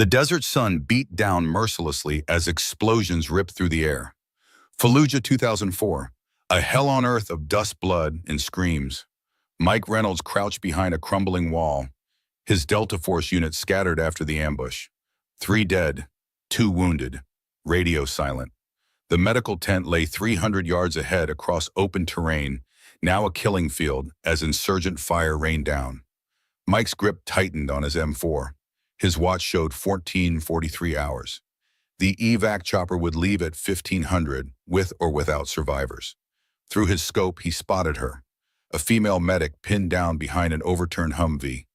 The desert sun beat down mercilessly as explosions ripped through the air. Fallujah 2004, a hell on earth of dust, blood, and screams. Mike Reynolds crouched behind a crumbling wall, his Delta Force unit scattered after the ambush. 3 dead, 2 wounded, radio silent. The medical tent lay 300 yards ahead across open terrain, now a killing field as insurgent fire rained down. Mike's grip tightened on his M4. His watch showed 14:43 hours. The evac chopper would leave at 1500, with or without survivors. Through his scope, he spotted her, a female medic pinned down behind an overturned Humvee,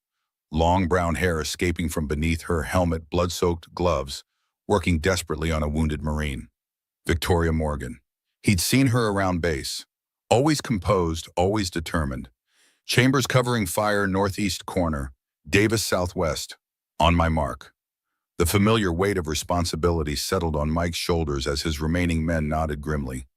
long brown hair escaping from beneath her helmet, blood-soaked gloves, working desperately on a wounded Marine. Victoria Morgan. He'd seen her around base, always composed, always determined. Chambers covering fire, northeast corner, Davis southwest. On my mark. The familiar weight of responsibility settled on Mike's shoulders as his remaining men nodded grimly.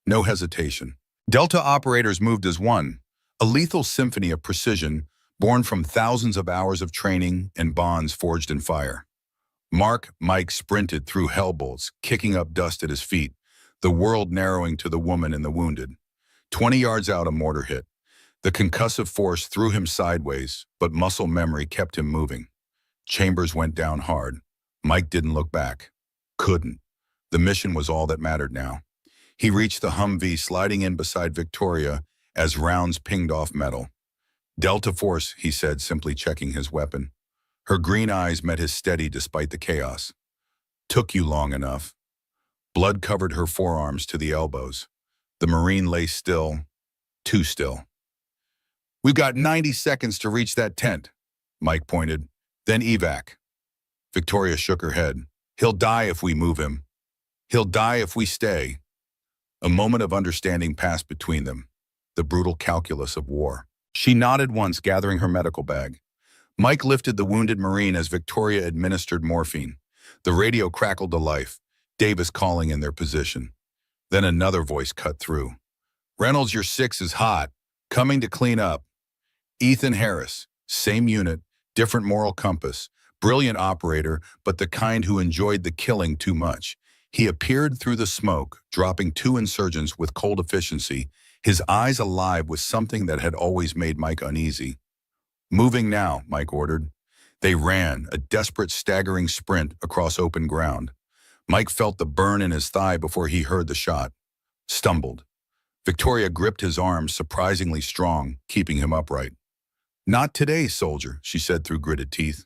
No hesitation. Delta operators moved as one, a lethal symphony of precision born from thousands of hours of training and bonds forged in fire. Mike sprinted through hellbolts, kicking up dust at his feet, the world narrowing to the woman and the wounded. 20 yards out, a mortar hit. The concussive force threw him sideways, but muscle memory kept him moving. Chambers went down hard. Mike didn't look back. Couldn't. The mission was all that mattered now. He reached the Humvee, sliding in beside Victoria as rounds pinged off metal. Delta Force, he said, simply checking his weapon. Her green eyes met his steady despite the chaos. Took you long enough. Blood covered her forearms to the elbows. The Marine lay still, too still. We've got 90 seconds to reach that tent, Mike pointed. Then evac. Victoria shook her head. He'll die if we move him. He'll die if we stay. A moment of understanding passed between them, the brutal calculus of war. She nodded once, gathering her medical bag. Mike lifted the wounded Marine as Victoria administered morphine. The radio crackled to life, Davis calling in their position. Then another voice cut through. Reynolds, your 6 is hot. Coming to clean up. Ethan Harris, same unit, different moral compass, brilliant operator, but the kind who enjoyed the killing too much. He appeared through the smoke, dropping 2 insurgents with cold efficiency, his eyes alive with something that had always made Mike uneasy. Moving now, Mike ordered. They ran, a desperate, staggering sprint across open ground. Mike felt the burn in his thigh before he heard the shot. Stumbled. Victoria gripped his arms, surprisingly strong, keeping him upright. Not today, soldier, she said through gritted teeth.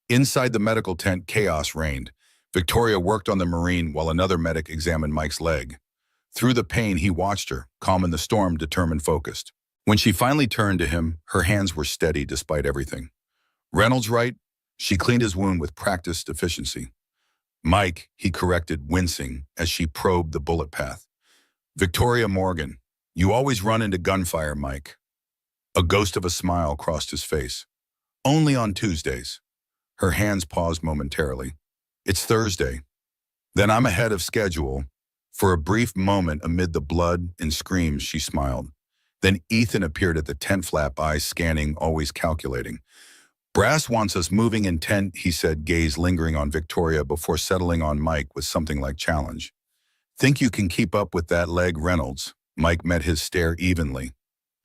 Inside the medical tent, chaos reigned. Victoria worked on the Marine while another medic examined Mike's leg. Through the pain, he watched her, calm in the storm, determined, focused. When she finally turned to him, her hands were steady despite everything. Reynolds right? She cleaned his wound with practiced efficiency. Mike, he corrected, wincing, as she probed the bullet path. Victoria Morgan, you always run into gunfire, Mike. A ghost of a smile crossed his face. Only on Tuesdays. Her hands paused momentarily. It's Thursday. Then I'm ahead of schedule. For a brief moment amid the blood and screams, she smiled. Then Ethan appeared at the tent flap, eyes scanning, always calculating. Brass wants us moving in tent, he said, gaze lingering on Victoria before settling on Mike with something like challenge. Think you can keep up with that leg, Reynolds? Mike met his stare evenly.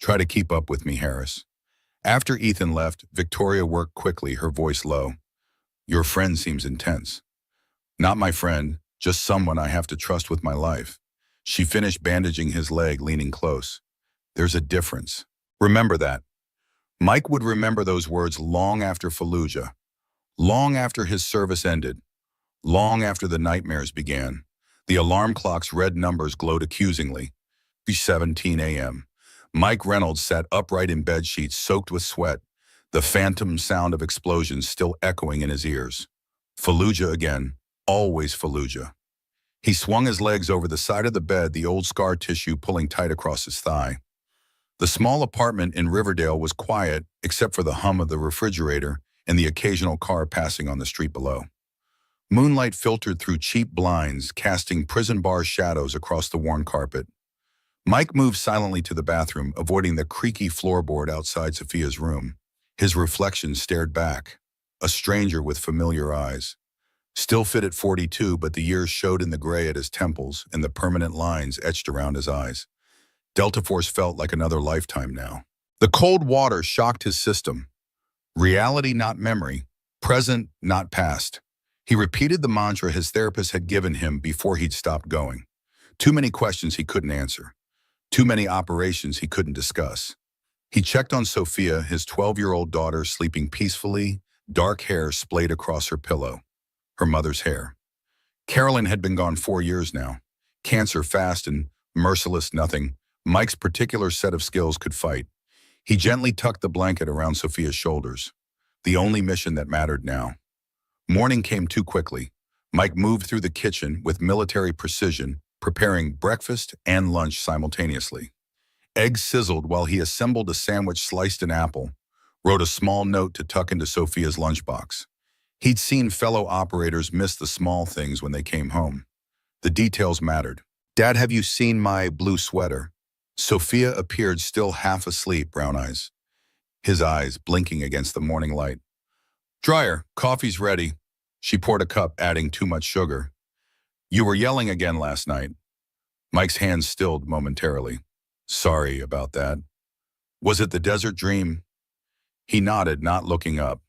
Try to keep up with me, Harris. After Ethan left, Victoria worked quickly, her voice low. Your friend seems intense. Not my friend, just someone I have to trust with my life. She finished bandaging his leg, leaning close. There's a difference. Remember that. Mike would remember those words long after Fallujah, long after his service ended, long after the nightmares began. The alarm clock's red numbers glowed accusingly. 17 a.m. Mike Reynolds sat upright in bedsheets, soaked with sweat, the phantom sound of explosions still echoing in his ears. Fallujah again, always Fallujah. He swung his legs over the side of the bed, the old scar tissue pulling tight across his thigh. The small apartment in Riverdale was quiet, except for the hum of the refrigerator and the occasional car passing on the street below. Moonlight filtered through cheap blinds, casting prison bar shadows across the worn carpet. Mike moved silently to the bathroom, avoiding the creaky floorboard outside Sophia's room. His reflection stared back. a stranger with familiar eyes. Still fit at 42, but the years showed in the gray at his temples and the permanent lines etched around his eyes. Delta Force felt like another lifetime now. The cold water shocked his system. Reality, not memory. Present, not past. He repeated the mantra his therapist had given him before he'd stopped going. Too many questions he couldn't answer. Too many operations he couldn't discuss. He checked on Sophia, his 12-year-old daughter, sleeping peacefully, dark hair splayed across her pillow. Her mother's hair. Carolyn had been gone 4 years now. Cancer fast and merciless nothing Mike's particular set of skills could fight. He gently tucked the blanket around Sophia's shoulders. The only mission that mattered now. Morning came too quickly. Mike moved through the kitchen with military precision, preparing breakfast and lunch simultaneously. Eggs sizzled while he assembled a sandwich, sliced an apple, wrote a small note to tuck into Sophia's lunchbox. He'd seen fellow operators miss the small things when they came home. The details mattered. "Dad, have you seen my blue sweater?" Sophia appeared, still half asleep, brown eyes. His eyes blinking against the morning light. "Dryer, coffee's ready." She poured a cup, adding too much sugar. "You were yelling again last night." Mike's hands stilled momentarily. "Sorry about that. Was it the desert dream?" He nodded, not looking up.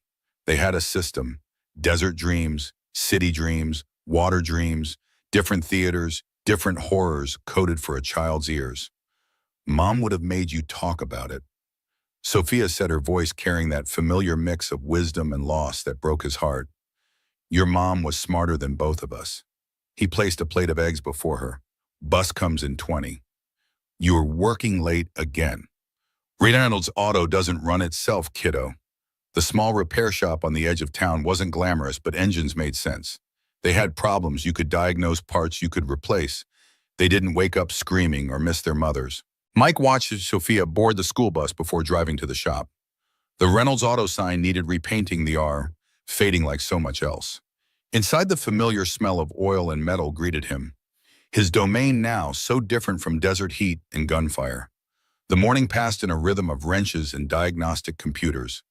They had a system. Desert dreams, city dreams, water dreams, different theaters, different horrors coded for a child's ears. "Mom would have made you talk about it." Sophia said, her voice carrying that familiar mix of wisdom and loss that broke his heart. "Your mom was smarter than both of us." He placed a plate of eggs before her. "Bus comes in 20. You're working late again." "Reynolds Auto doesn't run itself, kiddo." The small repair shop on the edge of town wasn't glamorous, but engines made sense. They had problems. You could diagnose, parts you could replace. They didn't wake up screaming or miss their mothers. Mike watched as Sophia board the school bus before driving to the shop. The Reynolds Auto sign needed repainting, the R, fading like so much else. Inside, the familiar smell of oil and metal greeted him. His domain now so different from desert heat and gunfire. The morning passed in a rhythm of wrenches and diagnostic computers.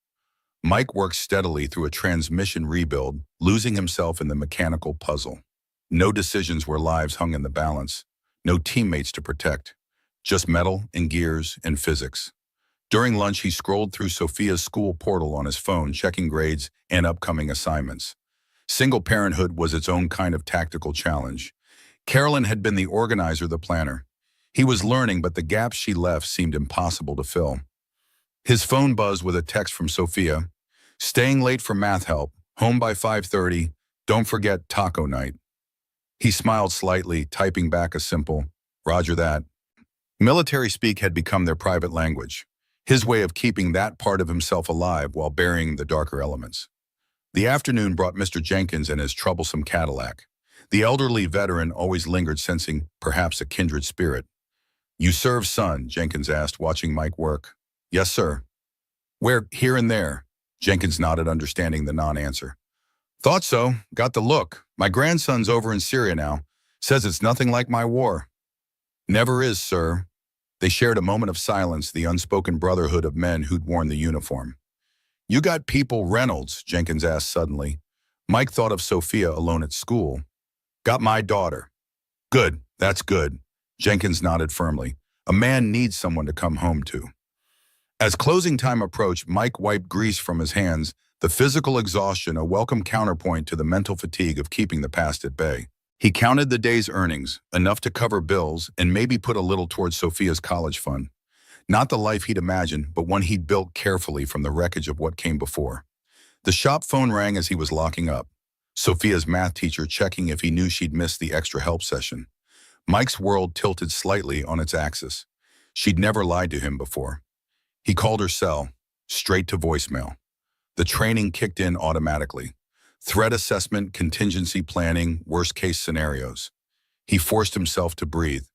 Mike worked steadily through a transmission rebuild, losing himself in the mechanical puzzle. No decisions where lives hung in the balance. No teammates to protect. Just metal and gears and physics. During lunch, he scrolled through Sophia's school portal on his phone, checking grades and upcoming assignments. Single parenthood was its own kind of tactical challenge. Carolyn had been the organizer, the planner. He was learning, but the gaps she left seemed impossible to fill. His phone buzzed with a text from Sophia. "Staying late for math help. Home by 5:30. Don't forget taco night." He smiled slightly, typing back a simple, "Roger that." Military speak had become their private language. His way of keeping that part of himself alive while burying the darker elements. The afternoon brought Mr. Jenkins and his troublesome Cadillac. The elderly veteran always lingered, sensing perhaps a kindred spirit. "You serve, son?" Jenkins asked, watching Mike work. "Yes, sir." "Where?" "Here and there." Jenkins nodded, understanding the non-answer. "Thought so. Got the look. My grandson's over in Syria now. Says it's nothing like my war." "Never is, sir." They shared a moment of silence, the unspoken brotherhood of men who'd worn the uniform. "You got people, Reynolds?" Jenkins asked suddenly. Mike thought of Sophia alone at school. "Got my daughter." "Good, that's good." Jenkins nodded firmly. A man needs someone to come home to. As closing time approached, Mike wiped grease from his hands, the physical exhaustion a welcome counterpoint to the mental fatigue of keeping the past at bay. He counted the day's earnings, enough to cover bills and maybe put a little towards Sophia's college fund. Not the life he'd imagined, but one he'd built carefully from the wreckage of what came before. The shop phone rang as he was locking up. Sophia's math teacher checking if he knew she'd missed the extra help session. Mike's world tilted slightly on its axis. She'd never lied to him before. He called her cell, straight to voicemail. The training kicked in automatically. Threat assessment, contingency planning, worst-case scenarios. He forced himself to breathe.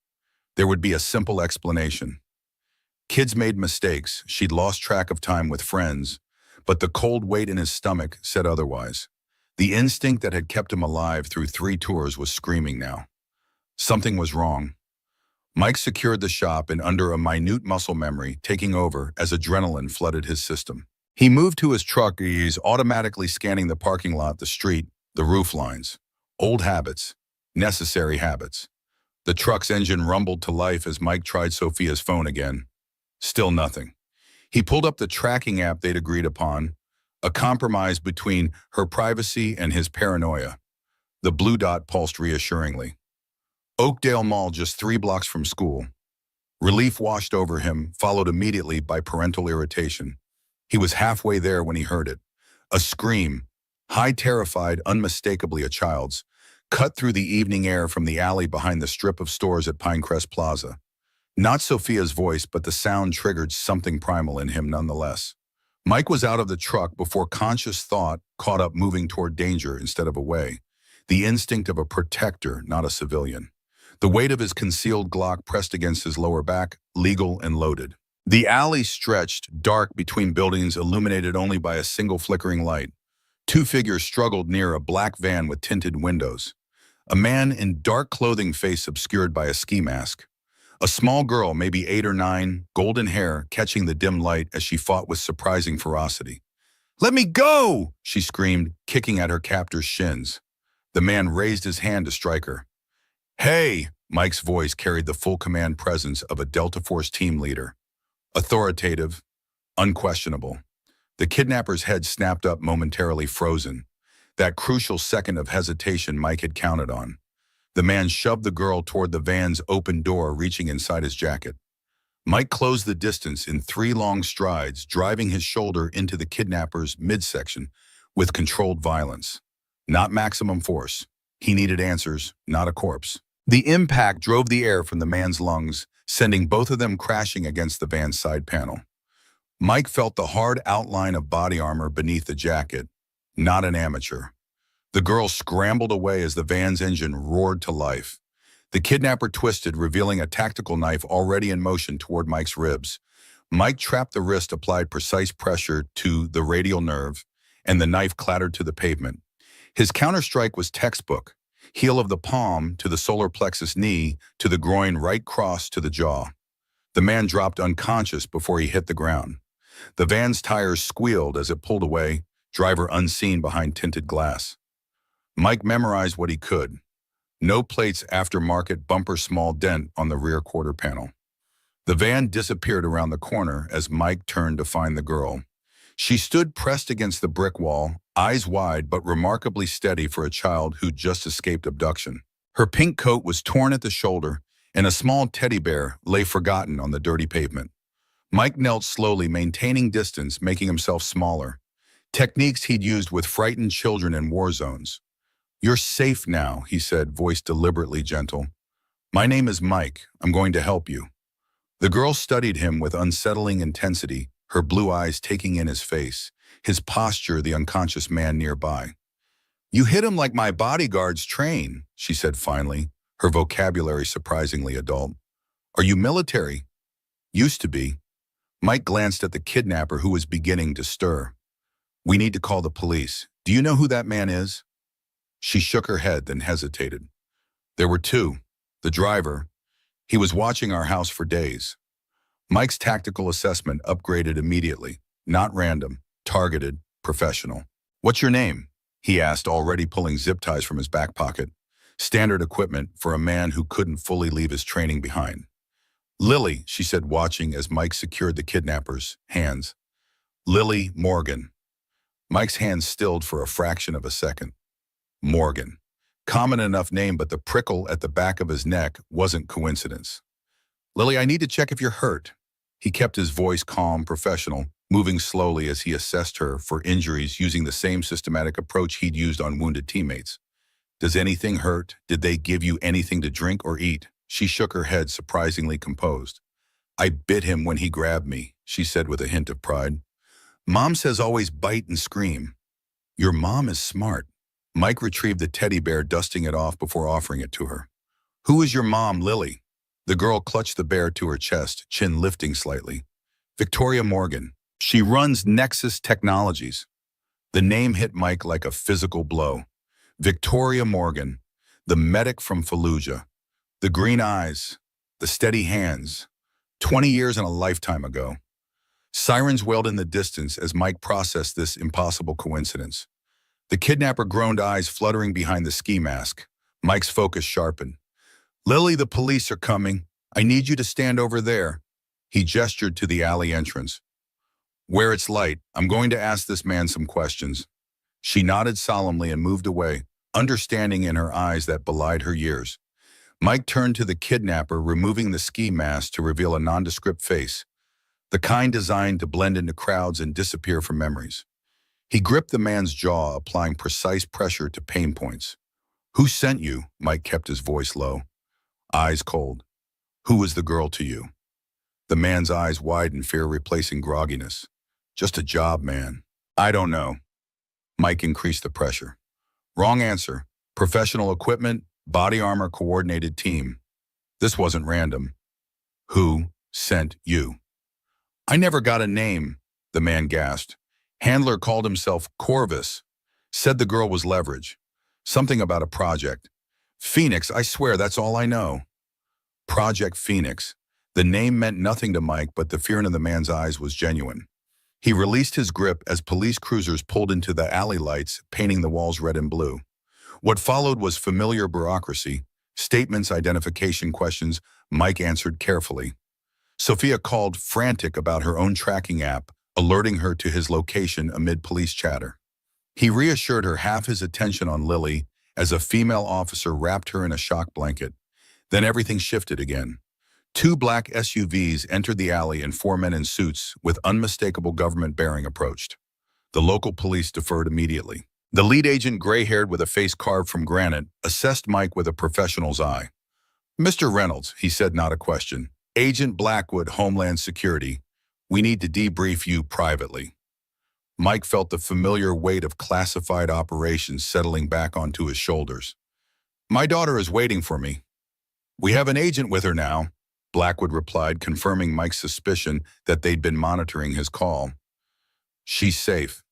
There would be a simple explanation. Kids made mistakes. She'd lost track of time with friends, but the cold weight in his stomach said otherwise. The instinct that had kept him alive through 3 tours was screaming now. Something was wrong. Mike secured the shop and under a minute muscle memory taking over as adrenaline flooded his system. He moved to his truck. He's automatically scanning the parking lot, the street, the roof lines. Old habits, necessary habits. The truck's engine rumbled to life as Mike tried Sophia's phone again. Still nothing. He pulled up the tracking app they'd agreed upon, a compromise between her privacy and his paranoia. The blue dot pulsed reassuringly. Oakdale Mall, just 3 blocks from school. Relief washed over him, followed immediately by parental irritation. He was halfway there when he heard it. A scream, high, terrified, unmistakably a child's, cut through the evening air from the alley behind the strip of stores at Pinecrest Plaza. Not Sophia's voice, but the sound triggered something primal in him nonetheless. Mike was out of the truck before conscious thought caught up, moving toward danger instead of away. The instinct of a protector, not a civilian. The weight of his concealed Glock pressed against his lower back, legal and loaded. The alley stretched, dark between buildings, illuminated only by a single flickering light. 2 figures struggled near a black van with tinted windows. A man in dark clothing, face obscured by a ski mask. A small girl, maybe 8 or 9, golden hair, catching the dim light as she fought with surprising ferocity. "Let me go!" she screamed, kicking at her captor's shins. The man raised his hand to strike her. "Hey!" Mike's voice carried the full command presence of a Delta Force team leader. Authoritative, unquestionable. The kidnapper's head snapped up, momentarily frozen. That crucial second of hesitation Mike had counted on. The man shoved the girl toward the van's open door, reaching inside his jacket. Mike closed the distance in 3 long strides, driving his shoulder into the kidnapper's midsection with controlled violence. Not maximum force. He needed answers, not a corpse. The impact drove the air from the man's lungs, sending both of them crashing against the van's side panel. Mike felt the hard outline of body armor beneath the jacket. Not an amateur. The girl scrambled away as the van's engine roared to life. The kidnapper twisted, revealing a tactical knife already in motion toward Mike's ribs. Mike trapped the wrist, applied precise pressure to the radial nerve, and the knife clattered to the pavement. His counterstrike was textbook. Heel of the palm to the solar plexus knee, to the groin, right cross to the jaw. The man dropped unconscious before he hit the ground. The van's tires squealed as it pulled away, driver unseen behind tinted glass. Mike memorized what he could. No plates, aftermarket, bumper, small dent on the rear quarter panel. The van disappeared around the corner as Mike turned to find the girl. She stood pressed against the brick wall, eyes wide but remarkably steady for a child who'd just escaped abduction. Her pink coat was torn at the shoulder, and a small teddy bear lay forgotten on the dirty pavement. Mike knelt slowly, maintaining distance, making himself smaller. Techniques he'd used with frightened children in war zones. "You're safe now," he said, voice deliberately gentle. "My name is Mike. I'm going to help you." The girl studied him with unsettling intensity, her blue eyes taking in his face, his posture, the unconscious man nearby. "You hit him like my bodyguards train," she said finally, her vocabulary surprisingly adult. "Are you military?" "Used to be." Mike glanced at the kidnapper, who was beginning to stir. "We need to call the police. Do you know who that man is?" She shook her head, then hesitated. "There were 2. The driver. He was watching our house for days." Mike's tactical assessment upgraded immediately. Not random, targeted, professional. "What's your name?" he asked, already pulling zip ties from his back pocket. Standard equipment for a man who couldn't fully leave his training behind. "Lily," she said, watching as Mike secured the kidnapper's hands. "Lily Morgan." Mike's hands stilled for a fraction of a second. Morgan. Common enough name, but the prickle at the back of his neck wasn't coincidence. "Lily, I need to check if you're hurt." He kept his voice calm, professional, moving slowly as he assessed her for injuries using the same systematic approach he'd used on wounded teammates. "Does anything hurt? Did they give you anything to drink or eat?" She shook her head, surprisingly composed. "I bit him when he grabbed me," she said with a hint of pride. "Mom says always bite and scream." "Your mom is smart." Mike retrieved the teddy bear, dusting it off before offering it to her. "Who is your mom, Lily?" The girl clutched the bear to her chest, chin lifting slightly. "Victoria Morgan. She runs Nexus Technologies." The name hit Mike like a physical blow. Victoria Morgan, the medic from Fallujah. The green eyes, the steady hands. 20 years and a lifetime ago. Sirens wailed in the distance as Mike processed this impossible coincidence. The kidnapper groaned, eyes fluttering behind the ski mask. Mike's focus sharpened. "Lily, the police are coming. I need you to stand over there." He gestured to the alley entrance. "Where it's light, I'm going to ask this man some questions." She nodded solemnly and moved away, understanding in her eyes that belied her years. Mike turned to the kidnapper, removing the ski mask to reveal a nondescript face, the kind designed to blend into crowds and disappear from memories. He gripped the man's jaw, applying precise pressure to pain points. "Who sent you?" Mike kept his voice low, eyes cold. "Who was the girl to you?" The man's eyes widened, fear replacing grogginess. "Just a job, man." "I don't know." Mike increased the pressure. "Wrong answer. Professional equipment, body armor coordinated team. This wasn't random." "Who sent you?" "I never got a name," the man gasped. "Handler called himself Corvus. Said the girl was leverage. Something about a project. Phoenix, I swear that's all I know." Project Phoenix. The name meant nothing to Mike, but the fear in the man's eyes was genuine. He released his grip as police cruisers pulled into the alley lights, painting the walls red and blue. What followed was familiar bureaucracy, statements, identification questions. Mike answered carefully. Sophia called, frantic about her own tracking app, alerting her to his location amid police chatter. He reassured her, half his attention on Lily, as a female officer wrapped her in a shock blanket. Then everything shifted again. Two black SUVs entered the alley and four men in suits with unmistakable government bearing approached. The local police deferred immediately. The lead agent, gray-haired with a face carved from granite, assessed Mike with a professional's eye. "Mr. Reynolds," he said, not a question. "Agent Blackwood, Homeland Security. We need to debrief you privately." Mike felt the familiar weight of classified operations settling back onto his shoulders. "My daughter is waiting for me." "We have an agent with her now," Blackwood replied, confirming Mike's suspicion that they'd been monitoring his call. "She's safe."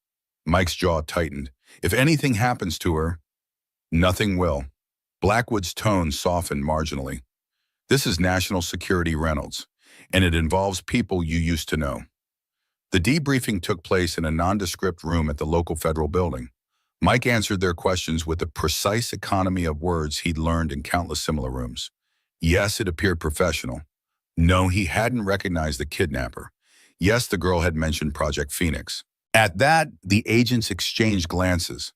Mike's jaw tightened. "If anything happens to her..." "Nothing will." Blackwood's tone softened marginally. "This is National Security, Reynolds, and it involves people you used to know." The debriefing took place in a nondescript room at the local federal building. Mike answered their questions with the precise economy of words he'd learned in countless similar rooms. Yes, it appeared professional. No, he hadn't recognized the kidnapper. Yes, the girl had mentioned Project Phoenix. At that, the agents exchanged glances.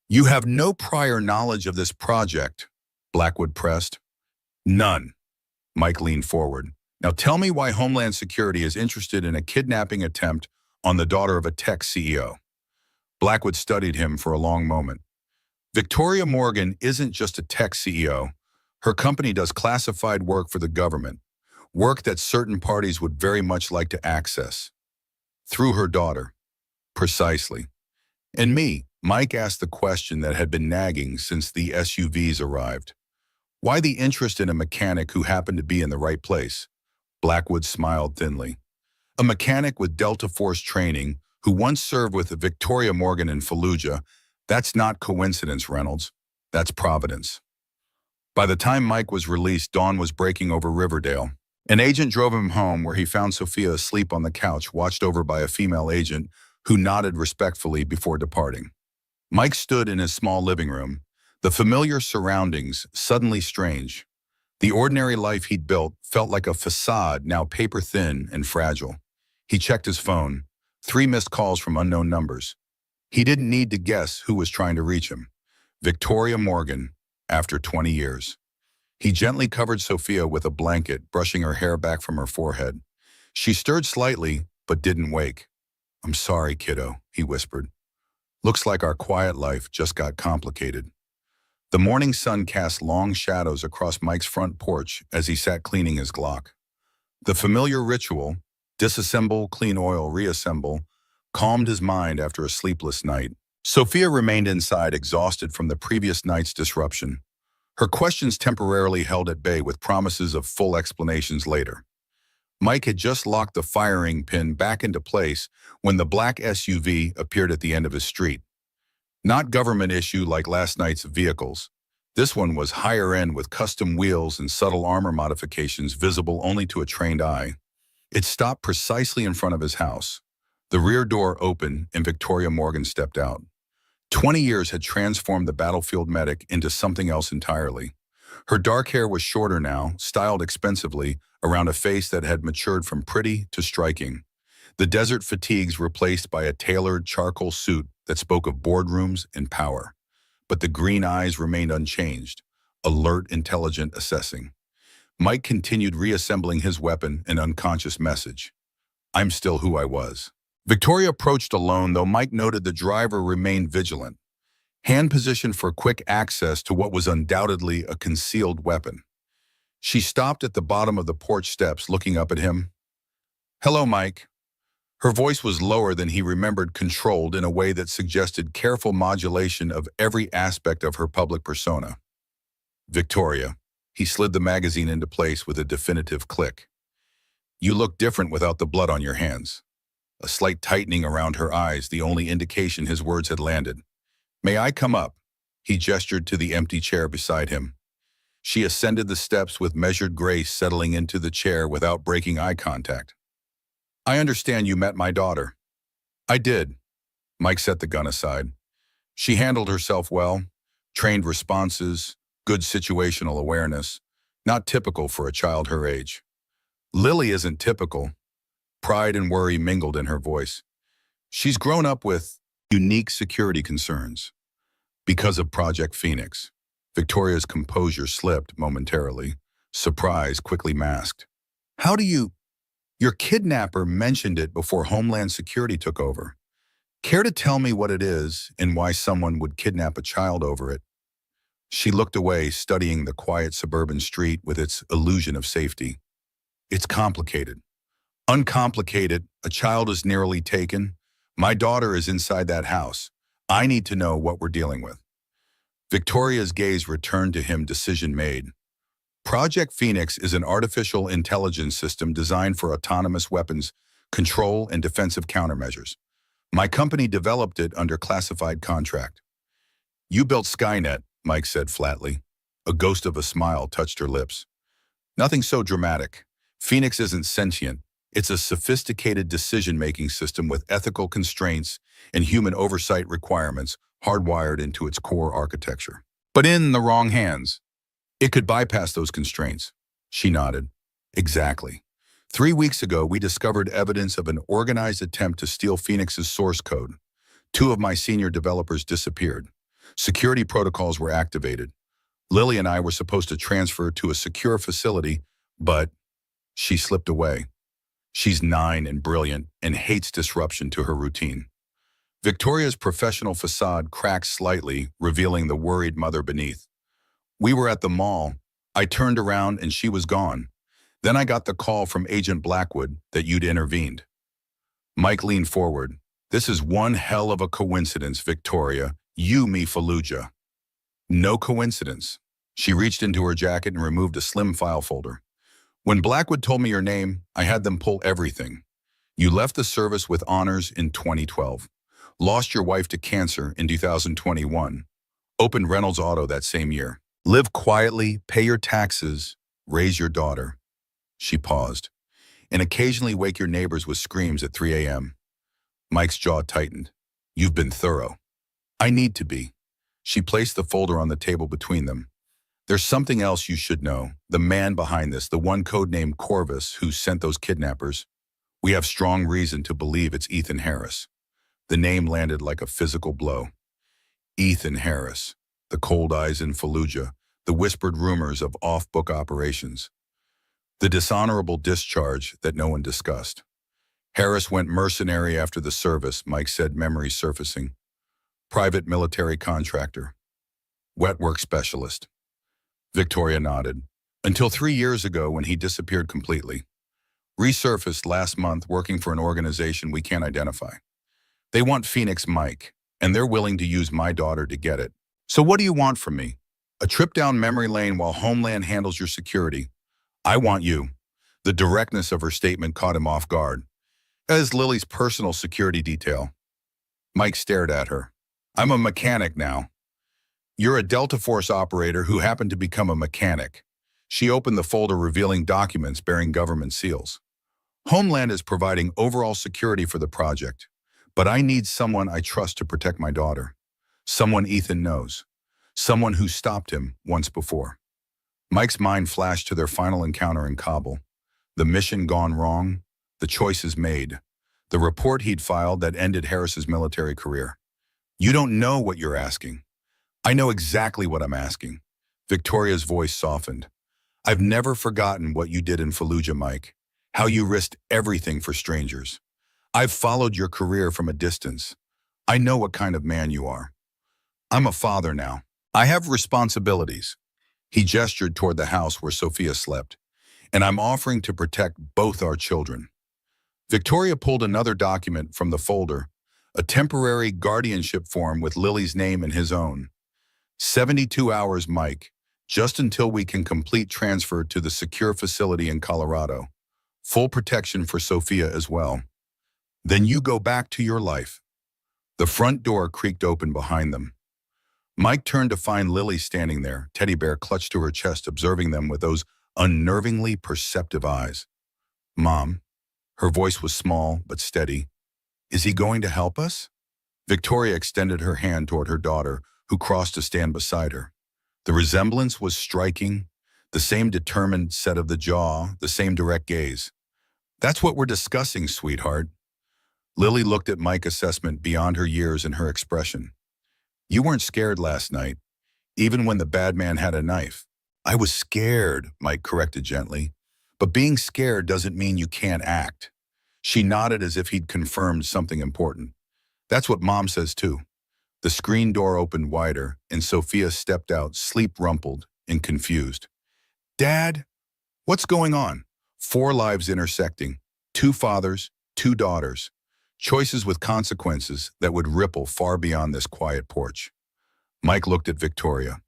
"You have no prior knowledge of this project," Blackwood pressed. "None." Mike leaned forward. "Now tell me why Homeland Security is interested in a kidnapping attempt on the daughter of a tech CEO. Blackwood studied him for a long moment. "Victoria Morgan isn't just a tech CEO. Her company does classified work for the government, work that certain parties would very much like to access. Through her daughter." "Precisely." "And me?" Mike asked the question that had been nagging since the SUVs arrived. "Why the interest in a mechanic who happened to be in the right place?" Blackwood smiled thinly. "A mechanic with Delta Force training who once served with Victoria Morgan in Fallujah. That's not coincidence, Reynolds. That's providence." By the time Mike was released, dawn was breaking over Riverdale. An agent drove him home, where he found Sophia asleep on the couch, watched over by a female agent who nodded respectfully before departing. Mike stood in his small living room, the familiar surroundings suddenly strange. The ordinary life he'd built felt like a facade, now paper-thin and fragile. He checked his phone. 3 missed calls from unknown numbers. He didn't need to guess who was trying to reach him. Victoria Morgan, after 20 years. He gently covered Sophia with a blanket, brushing her hair back from her forehead. She stirred slightly, but didn't wake. "I'm sorry, kiddo," he whispered. "Looks like our quiet life just got complicated." The morning sun cast long shadows across Mike's front porch as he sat cleaning his Glock. The familiar ritual, disassemble, clean oil, reassemble, calmed his mind after a sleepless night. Sophia remained inside, exhausted from the previous night's disruption. Her questions temporarily held at bay with promises of full explanations later. Mike had just locked the firing pin back into place when the black SUV appeared at the end of his street. Not government issue like last night's vehicles. This one was higher end with custom wheels and subtle armor modifications visible only to a trained eye. It stopped precisely in front of his house. The rear door opened and Victoria Morgan stepped out. 20 years had transformed the battlefield medic into something else entirely. Her dark hair was shorter now, styled expensively, around a face that had matured from pretty to striking. The desert fatigues replaced by a tailored charcoal suit that spoke of boardrooms and power. But the green eyes remained unchanged, alert, intelligent, assessing. Mike continued reassembling his weapon, an unconscious message. I'm still who I was. Victoria approached alone, though Mike noted the driver remained vigilant, hand positioned for quick access to what was undoubtedly a concealed weapon. She stopped at the bottom of the porch steps, looking up at him. Hello, Mike. Her voice was lower than he remembered, controlled in a way that suggested careful modulation of every aspect of her public persona. Victoria. He slid the magazine into place with a definitive click. You look different without the blood on your hands. A slight tightening around her eyes, the only indication his words had landed. May I come up? He gestured to the empty chair beside him. She ascended the steps with measured grace, settling into the chair without breaking eye contact. I understand you met my daughter. I did. Mike set the gun aside. She handled herself well, trained responses, good situational awareness, not typical for a child her age. Lily isn't typical. Pride and worry mingled in her voice. She's grown up with unique security concerns. Because of Project Phoenix, Victoria's composure slipped momentarily, surprise quickly masked. How do you... Your kidnapper mentioned it before Homeland Security took over. Care to tell me what it is and why someone would kidnap a child over it? She looked away, studying the quiet suburban street with its illusion of safety. It's complicated. Uncomplicated, a child is nearly taken. My daughter is inside that house. I need to know what we're dealing with. Victoria's gaze returned to him, decision made. Project Phoenix is an artificial intelligence system designed for autonomous weapons, control, and defensive countermeasures. My company developed it under classified contract. You built Skynet, Mike said flatly. A ghost of a smile touched her lips. Nothing so dramatic. Phoenix isn't sentient. It's a sophisticated decision-making system with ethical constraints and human oversight requirements hardwired into its core architecture. But in the wrong hands, it could bypass those constraints. She nodded. Exactly. 3 weeks ago, we discovered evidence of an organized attempt to steal Phoenix's source code. 2 of my senior developers disappeared. Security protocols were activated. Lily and I were supposed to transfer to a secure facility, but she slipped away. She's 9 and brilliant and hates disruption to her routine. Victoria's professional facade cracked slightly, revealing the worried mother beneath. We were at the mall. I turned around and she was gone. Then I got the call from Agent Blackwood that you'd intervened. Mike leaned forward. This is one hell of a coincidence, Victoria. You, me, Fallujah. No coincidence. She reached into her jacket and removed a slim file folder. When Blackwood told me your name, I had them pull everything. You left the service with honors in 2012. Lost your wife to cancer in 2021. Opened Reynolds Auto that same year. Live quietly, pay your taxes, raise your daughter. She paused. And occasionally wake your neighbors with screams at 3 a.m. Mike's jaw tightened. You've been thorough. I need to be. She placed the folder on the table between them. There's something else you should know. The man behind this, the one codenamed Corvus who sent those kidnappers. We have strong reason to believe it's Ethan Harris. The name landed like a physical blow. Ethan Harris. The cold eyes in Fallujah. The whispered rumors of off-book operations. The dishonorable discharge that no one discussed. Harris went mercenary after the service, Mike said, memory surfacing. Private military contractor. Wet work specialist. Victoria nodded. Until 3 years ago when he disappeared completely. Resurfaced last month working for an organization we can't identify. They want Phoenix Mike, and they're willing to use my daughter to get it. So what do you want from me? A trip down memory lane while Homeland handles your security. I want you. The directness of her statement caught him off guard. As Lily's personal security detail. Mike stared at her. I'm a mechanic now. You're a Delta Force operator who happened to become a mechanic. She opened the folder revealing documents bearing government seals. Homeland is providing overall security for the project, but I need someone I trust to protect my daughter. Someone Ethan knows. Someone who stopped him once before. Mike's mind flashed to their final encounter in Kabul. The mission gone wrong, the choices made, the report he'd filed that ended Harris's military career. You don't know what you're asking. I know exactly what I'm asking. Victoria's voice softened. I've never forgotten what you did in Fallujah, Mike. How you risked everything for strangers. I've followed your career from a distance. I know what kind of man you are. I'm a father now. I have responsibilities. He gestured toward the house where Sophia slept. And I'm offering to protect both our children. Victoria pulled another document from the folder, a temporary guardianship form with Lily's name and his own. 72 hours, Mike, just until we can complete transfer to the secure facility in Colorado. Full protection for Sophia as well. Then you go back to your life. The front door creaked open behind them. Mike turned to find Lily standing there, teddy bear clutched to her chest, observing them with those unnervingly perceptive eyes. Mom, her voice was small but steady. Is he going to help us? Victoria extended her hand toward her daughter, who crossed to stand beside her. The resemblance was striking, the same determined set of the jaw, the same direct gaze. That's what we're discussing, sweetheart. Lily looked at Mike's assessment beyond her years and her expression. You weren't scared last night, even when the bad man had a knife. I was scared, Mike corrected gently, but being scared doesn't mean you can't act. She nodded as if he'd confirmed something important. That's what Mom says too. The screen door opened wider, and Sophia stepped out, sleep-rumpled and confused. Dad, what's going on? 4 lives intersecting, 2 fathers, 2 daughters, choices with consequences that would ripple far beyond this quiet porch. Mike looked at Victoria.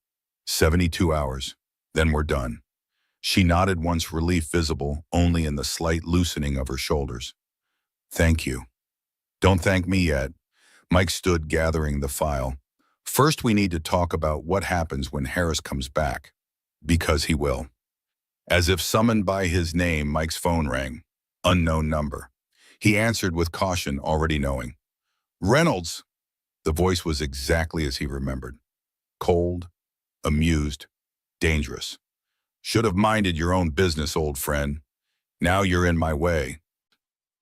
72 hours, then we're done. She nodded once, relief visible only in the slight loosening of her shoulders. Thank you. Don't thank me yet. Mike stood gathering the file. First, we need to talk about what happens when Harris comes back. Because he will. As if summoned by his name, Mike's phone rang. Unknown number. He answered with caution, already knowing. Reynolds. The voice was exactly as he remembered. Cold, amused, dangerous. Should have minded your own business, old friend. Now you're in my way.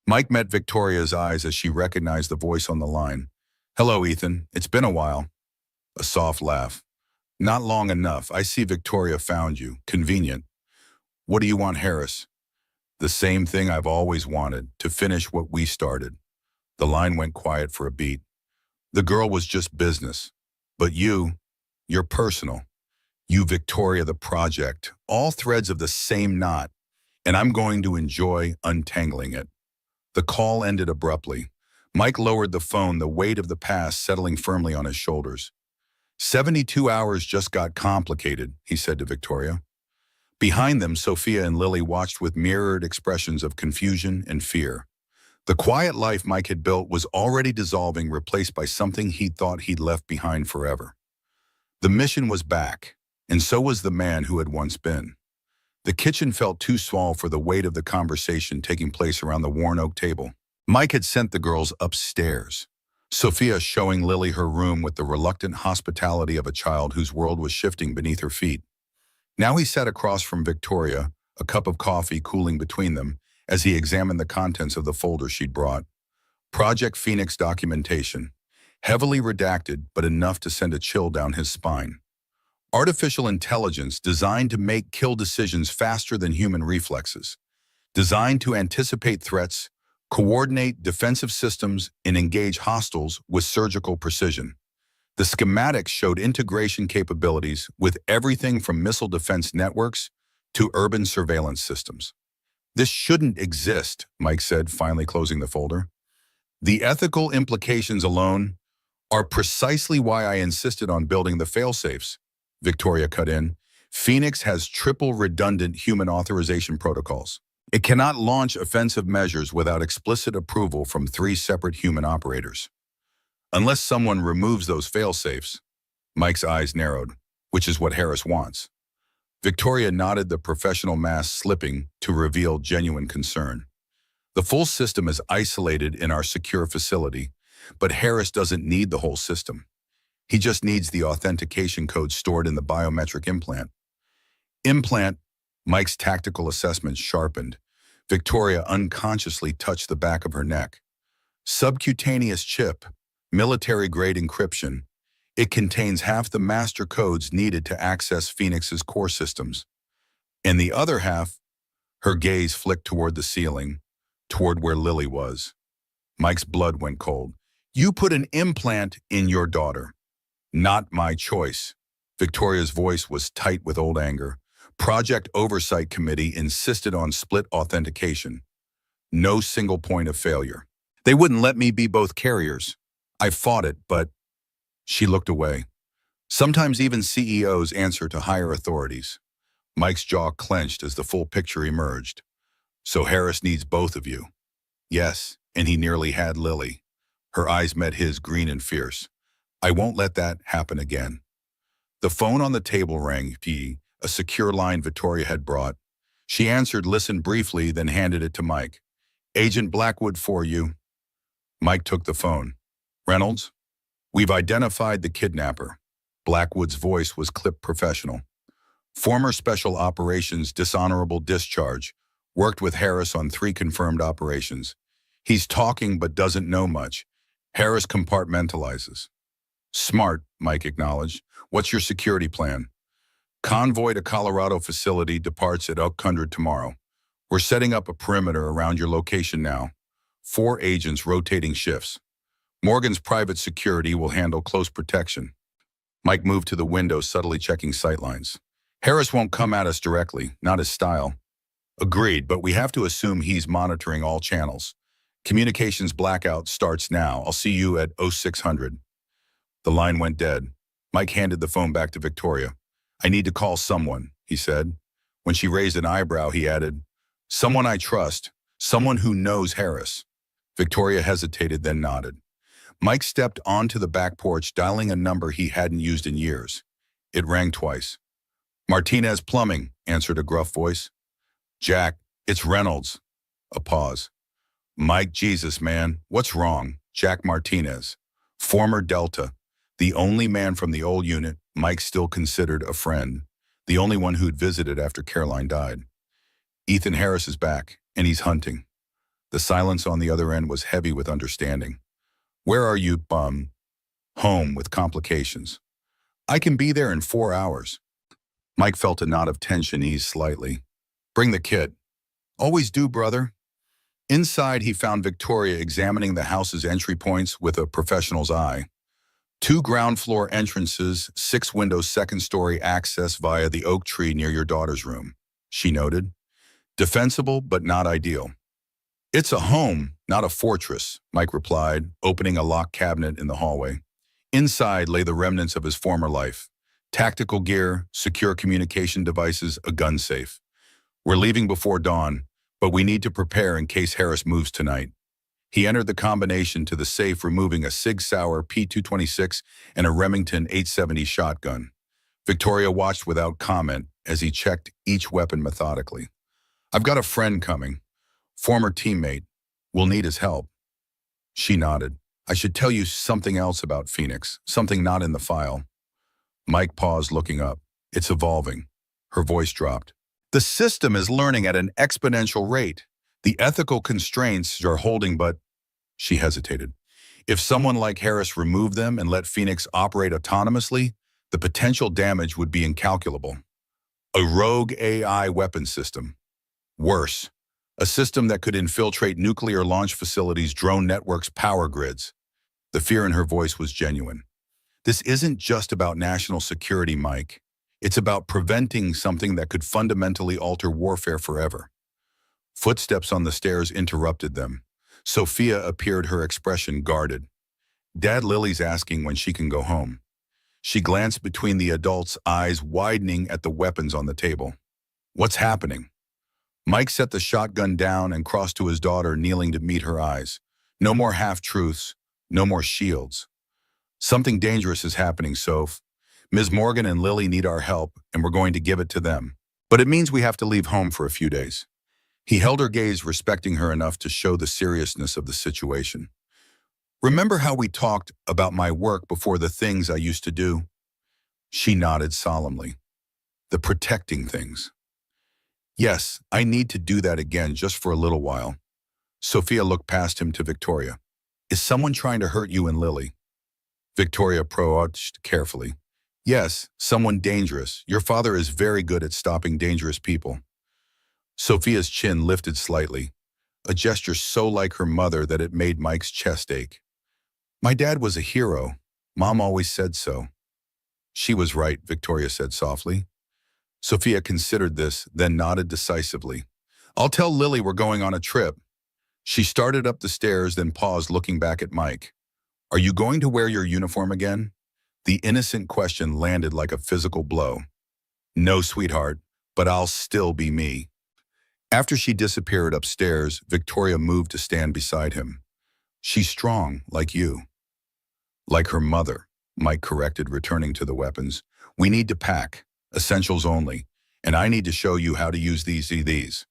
Mike met Victoria's eyes as she recognized the voice on the line. Hello, Ethan. It's been a while. A soft laugh. Not long enough. I see Victoria found you. Convenient. What do you want, Harris? The same thing I've always wanted, to finish what we started. The line went quiet for a beat. The girl was just business. But you're personal. You, Victoria, the project, all threads of the same knot, and I'm going to enjoy untangling it. The call ended abruptly. Mike lowered the phone, the weight of the past settling firmly on his shoulders. 72 hours just got complicated, he said to Victoria. Behind them, Sophia and Lily watched with mirrored expressions of confusion and fear. The quiet life Mike had built was already dissolving, replaced by something he thought he'd left behind forever. The mission was back, and so was the man who had once been. The kitchen felt too small for the weight of the conversation taking place around the worn oak table. Mike had sent the girls upstairs, Sophia showing Lily her room with the reluctant hospitality of a child whose world was shifting beneath her feet. Now he sat across from Victoria, a cup of coffee cooling between them, as he examined the contents of the folder she'd brought. Project Phoenix documentation, heavily redacted but enough to send a chill down his spine. Artificial intelligence designed to make kill decisions faster than human reflexes, designed to anticipate threats, coordinate defensive systems, and engage hostiles with surgical precision. The schematics showed integration capabilities with everything from missile defense networks to urban surveillance systems. This shouldn't exist, Mike said, finally closing the folder. The ethical implications alone are precisely why I insisted on building the fail-safes, Victoria cut in. Phoenix has triple redundant human authorization protocols. It cannot launch offensive measures without explicit approval from 3 separate human operators. Unless someone removes those fail-safes, Mike's eyes narrowed, which is what Harris wants. Victoria nodded, the professional mask slipping to reveal genuine concern. The full system is isolated in our secure facility, but Harris doesn't need the whole system. He just needs the authentication code stored in the biometric implant. Implant, Mike's tactical assessment sharpened. Victoria unconsciously touched the back of her neck. Subcutaneous chip, military-grade encryption. It contains half the master codes needed to access Phoenix's core systems. And the other half, her gaze flicked toward the ceiling, toward where Lily was. Mike's blood went cold. You put an implant in your daughter. Not my choice. Victoria's voice was tight with old anger. Project Oversight Committee insisted on split authentication. No single point of failure. They wouldn't let me be both carriers. I fought it, but... She looked away. Sometimes even CEOs answer to higher authorities. Mike's jaw clenched as the full picture emerged. So Harris needs both of you. Yes, and he nearly had Lily. Her eyes met his, green and fierce. I won't let that happen again. The phone on the table rang, a secure line Victoria had brought. She answered, listened briefly, then handed it to Mike. Agent Blackwood for you. Mike took the phone. Reynolds? We've identified the kidnapper. Blackwood's voice was clipped professional. Former Special Operations dishonorable discharge. Worked with Harris on 3 confirmed operations. He's talking but doesn't know much. Harris compartmentalizes. Smart, Mike acknowledged. What's your security plan? Convoy to Colorado facility departs at Elk Hundred tomorrow. We're setting up a perimeter around your location now. 4 agents rotating shifts. Morgan's private security will handle close protection. Mike moved to the window, subtly checking sightlines. Harris won't come at us directly, not his style. Agreed, but we have to assume he's monitoring all channels. Communications blackout starts now. I'll see you at 0600. The line went dead. Mike handed the phone back to Victoria. I need to call someone, he said. When she raised an eyebrow, he added, someone I trust, someone who knows Harris. Victoria hesitated, then nodded. Mike stepped onto the back porch, dialing a number he hadn't used in years. It rang twice. Martinez Plumbing, answered a gruff voice. Jack, it's Reynolds. A pause. Mike, Jesus, man, what's wrong? Jack Martinez, former Delta, the only man from the old unit Mike still considered a friend, the only one who'd visited after Caroline died. Ethan Harris is back, and he's hunting. The silence on the other end was heavy with understanding. Where are you, bum? Home with complications. I can be there in 4 hours. Mike felt a knot of tension ease slightly. Bring the kit. Always do, brother. Inside, he found Victoria examining the house's entry points with a professional's eye. 2 ground floor entrances, 6 windows, second-story access via the oak tree near your daughter's room, she noted. Defensible, but not ideal. It's a home, not a fortress, Mike replied, opening a locked cabinet in the hallway. Inside lay the remnants of his former life. Tactical gear, secure communication devices, a gun safe. We're leaving before dawn, but we need to prepare in case Harris moves tonight. He entered the combination to the safe, removing a Sig Sauer P226 and a Remington 870 shotgun. Victoria watched without comment as he checked each weapon methodically. I've got a friend coming. Former teammate. We'll need his help. She nodded. I should tell you something else about Phoenix, something not in the file. Mike paused, looking up. It's evolving. Her voice dropped. The system is learning at an exponential rate. The ethical constraints are holding, but... She hesitated. If someone like Harris removed them and let Phoenix operate autonomously, the potential damage would be incalculable. A rogue AI weapon system. Worse, a system that could infiltrate nuclear launch facilities, drone networks, power grids. The fear in her voice was genuine. This isn't just about national security, Mike. It's about preventing something that could fundamentally alter warfare forever. Footsteps on the stairs interrupted them. Sophia appeared, her expression guarded. Dad, Lily's asking when she can go home. She glanced between the adults, eyes widening at the weapons on the table. What's happening? Mike set the shotgun down and crossed to his daughter, kneeling to meet her eyes. No more half-truths, no more shields. Something dangerous is happening, Soph. Ms. Morgan and Lily need our help, and we're going to give it to them. But it means we have to leave home for a few days. He held her gaze, respecting her enough to show the seriousness of the situation. Remember how we talked about my work before, the things I used to do? She nodded solemnly. The protecting things. Yes, I need to do that again just for a little while. Sophia looked past him to Victoria. Is someone trying to hurt you and Lily? Victoria approached carefully. Yes, someone dangerous. Your father is very good at stopping dangerous people. Sophia's chin lifted slightly, a gesture so like her mother that it made Mike's chest ache. My dad was a hero. Mom always said so. She was right, Victoria said softly. Sophia considered this, then nodded decisively. I'll tell Lily we're going on a trip. She started up the stairs, then paused, looking back at Mike. Are you going to wear your uniform again? The innocent question landed like a physical blow. No, sweetheart, but I'll still be me. After she disappeared upstairs, Victoria moved to stand beside him. She's strong, like you. Like her mother, Mike corrected, returning to the weapons. We need to pack, essentials only, and I need to show you how to use these.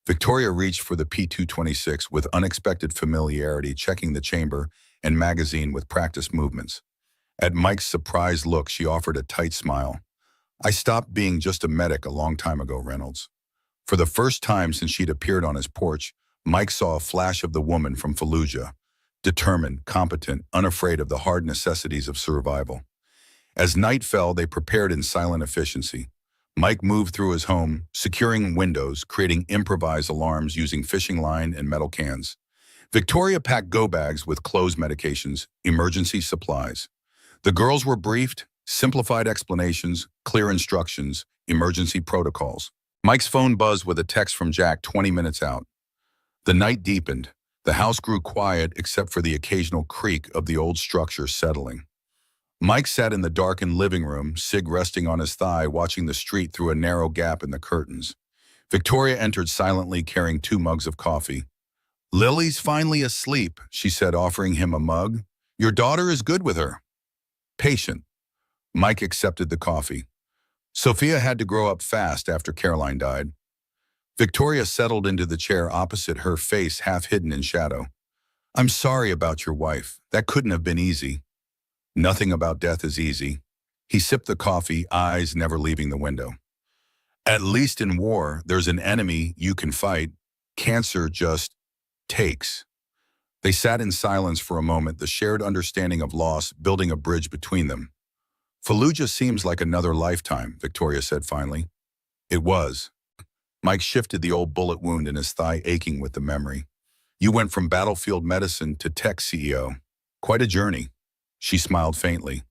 Victoria reached for the P226 with unexpected familiarity, checking the chamber and magazine with practice movements. At Mike's surprised look, she offered a tight smile. I stopped being just a medic a long time ago, Reynolds. For the first time since she'd appeared on his porch, Mike saw a flash of the woman from Fallujah, determined, competent, unafraid of the hard necessities of survival. As night fell, they prepared in silent efficiency. Mike moved through his home, securing windows, creating improvised alarms using fishing line and metal cans. Victoria packed go bags with clothes, medications, emergency supplies. The girls were briefed, simplified explanations, clear instructions, emergency protocols. Mike's phone buzzed with a text from Jack 20 minutes out. The night deepened. The house grew quiet except for the occasional creak of the old structure settling. Mike sat in the darkened living room, cig resting on his thigh, watching the street through a narrow gap in the curtains. Victoria entered silently, carrying 2 mugs of coffee. Lily's finally asleep, she said, offering him a mug. Your daughter is good with her. Patient. Mike accepted the coffee. Sophia had to grow up fast after Caroline died. Victoria settled into the chair opposite her, face half hidden in shadow. I'm sorry about your wife. That couldn't have been easy. Nothing about death is easy. He sipped the coffee, eyes never leaving the window. At least in war, there's an enemy you can fight. Cancer just takes. They sat in silence for a moment, the shared understanding of loss building a bridge between them. Fallujah seems like another lifetime, Victoria said finally. It was. Mike shifted, the old bullet wound in his thigh aching with the memory. You went from battlefield medicine to tech CEO. Quite a journey. She smiled faintly.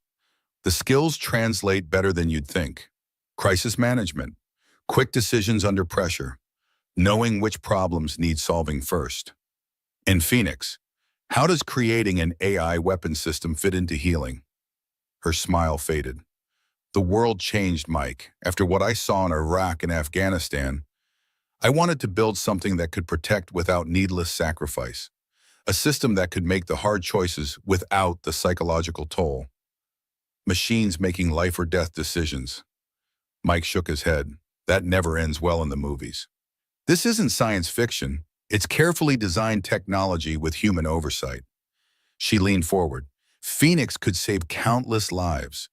The skills translate better than you'd think. Crisis management, quick decisions under pressure, knowing which problems need solving first. In Phoenix, how does creating an AI weapon system fit into healing? Her smile faded. The world changed, Mike. After what I saw in Iraq and Afghanistan, I wanted to build something that could protect without needless sacrifice. A system that could make the hard choices without the psychological toll. Machines making life or death decisions. Mike shook his head. That never ends well in the movies. This isn't science fiction. It's carefully designed technology with human oversight. She leaned forward. Phoenix could save countless lives,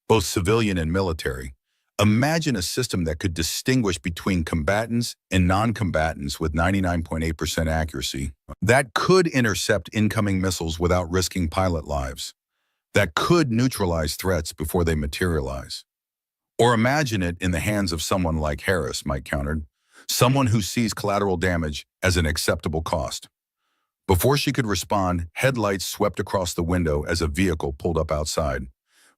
both civilian and military. Imagine a system that could distinguish between combatants and non-combatants with 99.8% accuracy. That could intercept incoming missiles without risking pilot lives. That could neutralize threats before they materialize. Or imagine it in the hands of someone like Harris, Mike countered. Someone who sees collateral damage as an acceptable cost. Before she could respond, headlights swept across the window as a vehicle pulled up outside.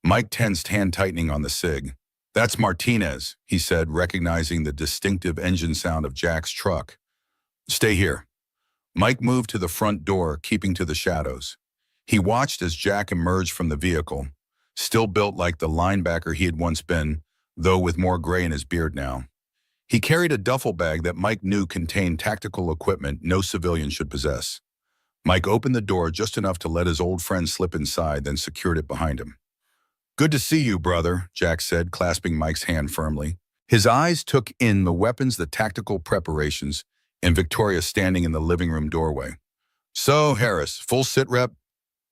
Mike tensed, hand tightening on the cig. That's Martinez, he said, recognizing the distinctive engine sound of Jack's truck. Stay here. Mike moved to the front door, keeping to the shadows. He watched as Jack emerged from the vehicle, still built like the linebacker he had once been, though with more gray in his beard now. He carried a duffel bag that Mike knew contained tactical equipment no civilian should possess. Mike opened the door just enough to let his old friend slip inside, then secured it behind him. Good to see you, brother, Jack said, clasping Mike's hand firmly. His eyes took in the weapons, the tactical preparations, and Victoria standing in the living room doorway. "So, Harris, full sit rep?"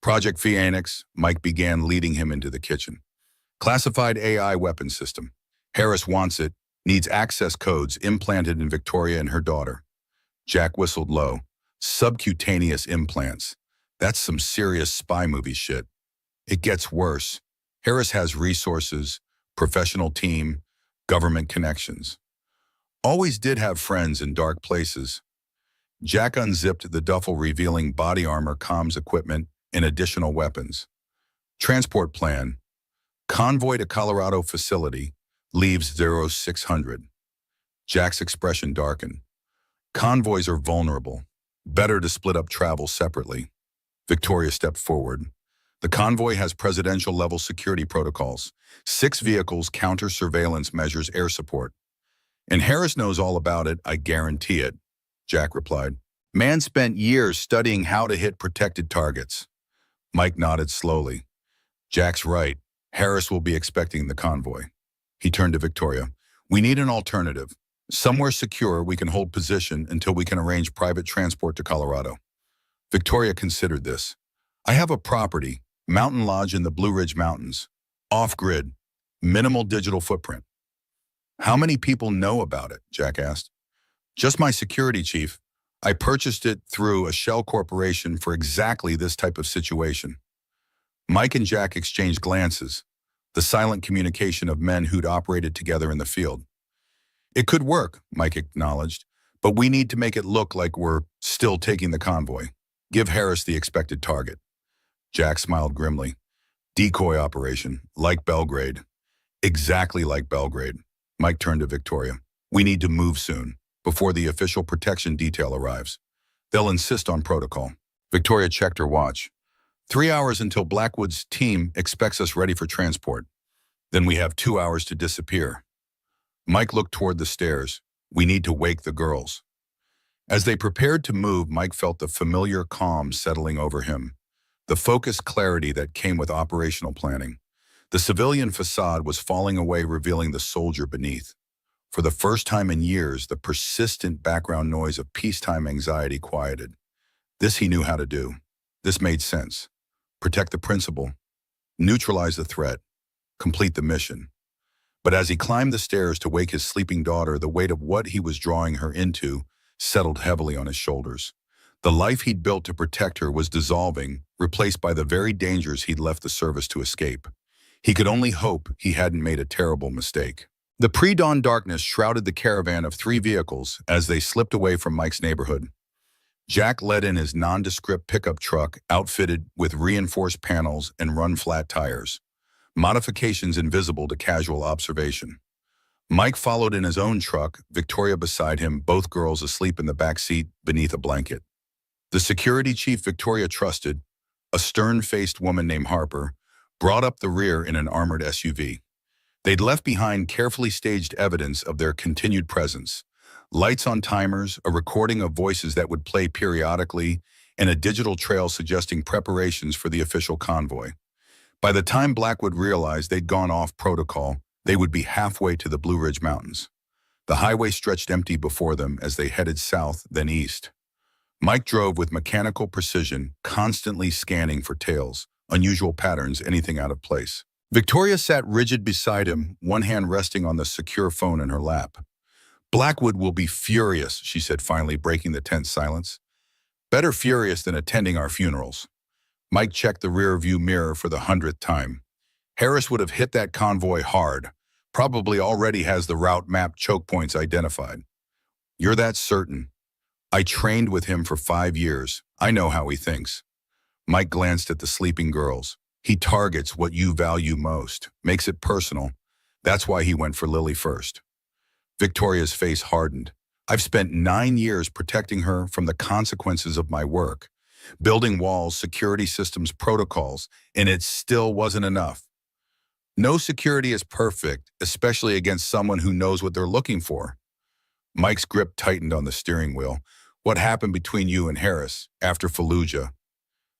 "Project Phoenix," Mike began, leading him into the kitchen. "Classified AI weapon system. Harris wants it, needs access codes implanted in Victoria and her daughter." Jack whistled low. "Subcutaneous implants. That's some serious spy movie shit." "It gets worse. Harris has resources, professional team, government connections. Always did have friends in dark places." Jack unzipped the duffel, revealing body armor, comms equipment, and additional weapons. "Transport plan. Convoy to Colorado facility. Leaves 0600. Jack's expression darkened. "Convoys are vulnerable. Better to split up travel separately." Victoria stepped forward. "The convoy has presidential-level security protocols. 6 vehicles, counter-surveillance measures, air support." "And Harris knows all about it, I guarantee it," Jack replied. "Man spent years studying how to hit protected targets." Mike nodded slowly. "Jack's right. Harris will be expecting the convoy." He turned to Victoria. "We need an alternative. Somewhere secure we can hold position until we can arrange private transport to Colorado." Victoria considered this. "I have a property, mountain lodge in the Blue Ridge Mountains. Off-grid, minimal digital footprint." "How many people know about it?" Jack asked. "Just my security chief. I purchased it through a shell corporation for exactly this type of situation." Mike and Jack exchanged glances, the silent communication of men who'd operated together in the field. "It could work," Mike acknowledged, "but we need to make it look like we're still taking the convoy. Give Harris the expected target." Jack smiled grimly. "Decoy operation, like Belgrade." "Exactly like Belgrade." Mike turned to Victoria. "We need to move soon, before the official protection detail arrives. They'll insist on protocol." Victoria checked her watch. 3 hours until Blackwood's team expects us ready for transport. Then we have 2 hours to disappear." Mike looked toward the stairs. "We need to wake the girls." As they prepared to move, Mike felt the familiar calm settling over him, the focused clarity that came with operational planning. The civilian facade was falling away, revealing the soldier beneath. For the first time in years, the persistent background noise of peacetime anxiety quieted. This he knew how to do. This made sense. Protect the principal, neutralize the threat, complete the mission. But as he climbed the stairs to wake his sleeping daughter, the weight of what he was drawing her into settled heavily on his shoulders. The life he'd built to protect her was dissolving, replaced by the very dangers he'd left the service to escape. He could only hope he hadn't made a terrible mistake. The pre-dawn darkness shrouded the caravan of 3 vehicles as they slipped away from Mike's neighborhood. Jack led in his nondescript pickup truck outfitted with reinforced panels and run-flat tires, modifications invisible to casual observation. Mike followed in his own truck, Victoria beside him, both girls asleep in the back seat beneath a blanket. The security chief Victoria trusted, a stern-faced woman named Harper, brought up the rear in an armored SUV. They'd left behind carefully staged evidence of their continued presence. Lights on timers, a recording of voices that would play periodically, and a digital trail suggesting preparations for the official convoy. By the time Blackwood realized they'd gone off protocol, they would be halfway to the Blue Ridge Mountains. The highway stretched empty before them as they headed south, then east. Mike drove with mechanical precision, constantly scanning for tails, unusual patterns, anything out of place. Victoria sat rigid beside him, one hand resting on the secure phone in her lap. "Blackwood will be furious," she said, finally breaking the tense silence. "Better furious than attending our funerals." Mike checked the rear-view mirror for the 100th time. Harris would have hit that convoy hard. Probably already has the route map, choke points identified. "You're that certain?" "I trained with him for 5 years. I know how he thinks." Mike glanced at the sleeping girls. "He targets what you value most, makes it personal. That's why he went for Lily first." Victoria's face hardened. "I've spent 9 years protecting her from the consequences of my work, building walls, security systems, protocols, and it still wasn't enough." "No security is perfect, especially against someone who knows what they're looking for." Mike's grip tightened on the steering wheel. "What happened between you and Harris after Fallujah?"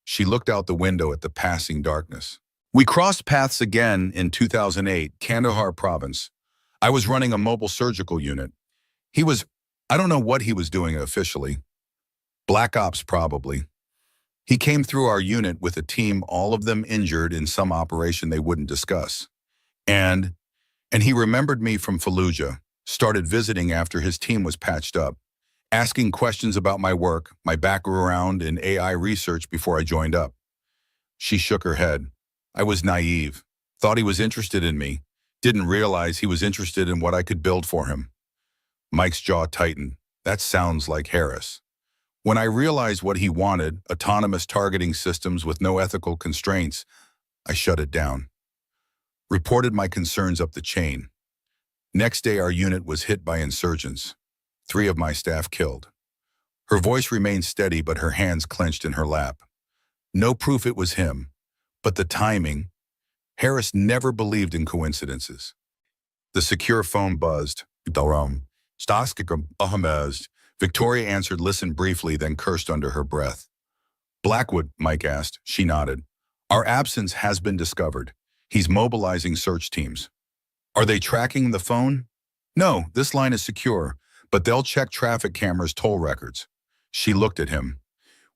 She looked out the window at the passing darkness. "We crossed paths again in 2008, Kandahar province. I was running a mobile surgical unit. He was I don't know what he was doing officially. Black Ops, probably. He came through our unit with a team, all of them injured in some operation they wouldn't discuss. And, and he remembered me from Fallujah, started visiting after his team was patched up, asking questions about my work, my background in AI research before I joined up. She shook her head. I was naive, thought he was interested in me, didn't realize he was interested in what I could build for him. Mike's jaw tightened. That sounds like Harris. When I realized what he wanted, autonomous targeting systems with no ethical constraints, I shut it down. Reported my concerns up the chain. Next day, our unit was hit by insurgents. 3 of my staff killed. Her voice remained steady, but her hands clenched in her lap. No proof it was him, but the timing. Harris never believed in coincidences. The secure phone buzzed. Darom. Staskikam Ahamezd. Victoria answered, listened briefly, then cursed under her breath. Blackwood, Mike asked. She nodded. Our absence has been discovered. He's mobilizing search teams. Are they tracking the phone? No, this line is secure, but they'll check traffic cameras, toll records. She looked at him.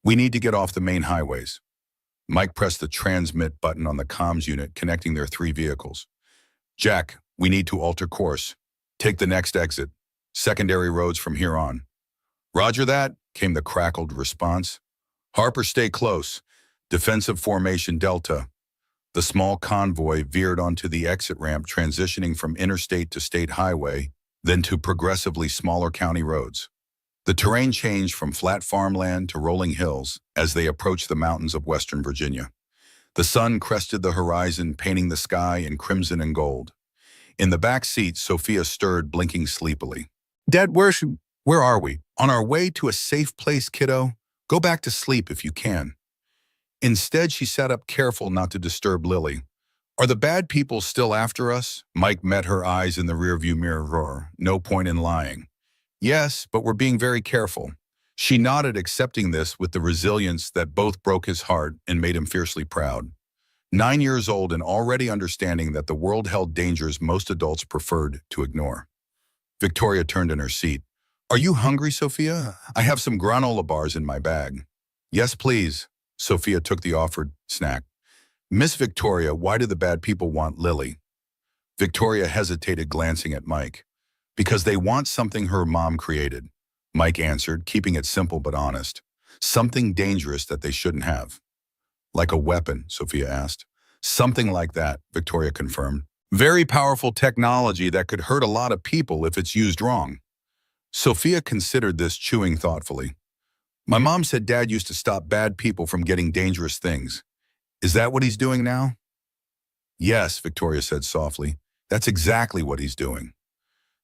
We need to get off the main highways. Mike pressed the transmit button on the comms unit connecting their 3 vehicles. Jack, we need to alter course. Take the next exit. Secondary roads from here on. Roger that, came the crackled response. Harper, stay close. Defensive formation Delta. The small convoy veered onto the exit ramp, transitioning from interstate to state highway, then to progressively smaller county roads. The terrain changed from flat farmland to rolling hills as they approached the mountains of Western Virginia. The sun crested the horizon, painting the sky in crimson and gold. In the back seat, Sophia stirred, blinking sleepily. Dad, where are we? On our way to a safe place, kiddo. Go back to sleep if you can. Instead, she sat up, careful not to disturb Lily. Are the bad people still after us? Mike met her eyes in the rearview mirror. No point in lying. Yes, but we're being very careful. She nodded, accepting this with the resilience that both broke his heart and made him fiercely proud. 9 years old and already understanding that the world held dangers most adults preferred to ignore. Victoria turned in her seat. Are you hungry, Sophia? I have some granola bars in my bag. Yes, please. Sophia took the offered snack. Miss Victoria, why do the bad people want Lily? Victoria hesitated, glancing at Mike. Because they want something her mom created, Mike answered, keeping it simple but honest. Something dangerous that they shouldn't have. Like a weapon, Sophia asked. Something like that, Victoria confirmed. Very powerful technology that could hurt a lot of people if it's used wrong. Sophia considered this, chewing thoughtfully. My mom said Dad used to stop bad people from getting dangerous things. Is that what he's doing now? Yes, Victoria said softly. That's exactly what he's doing.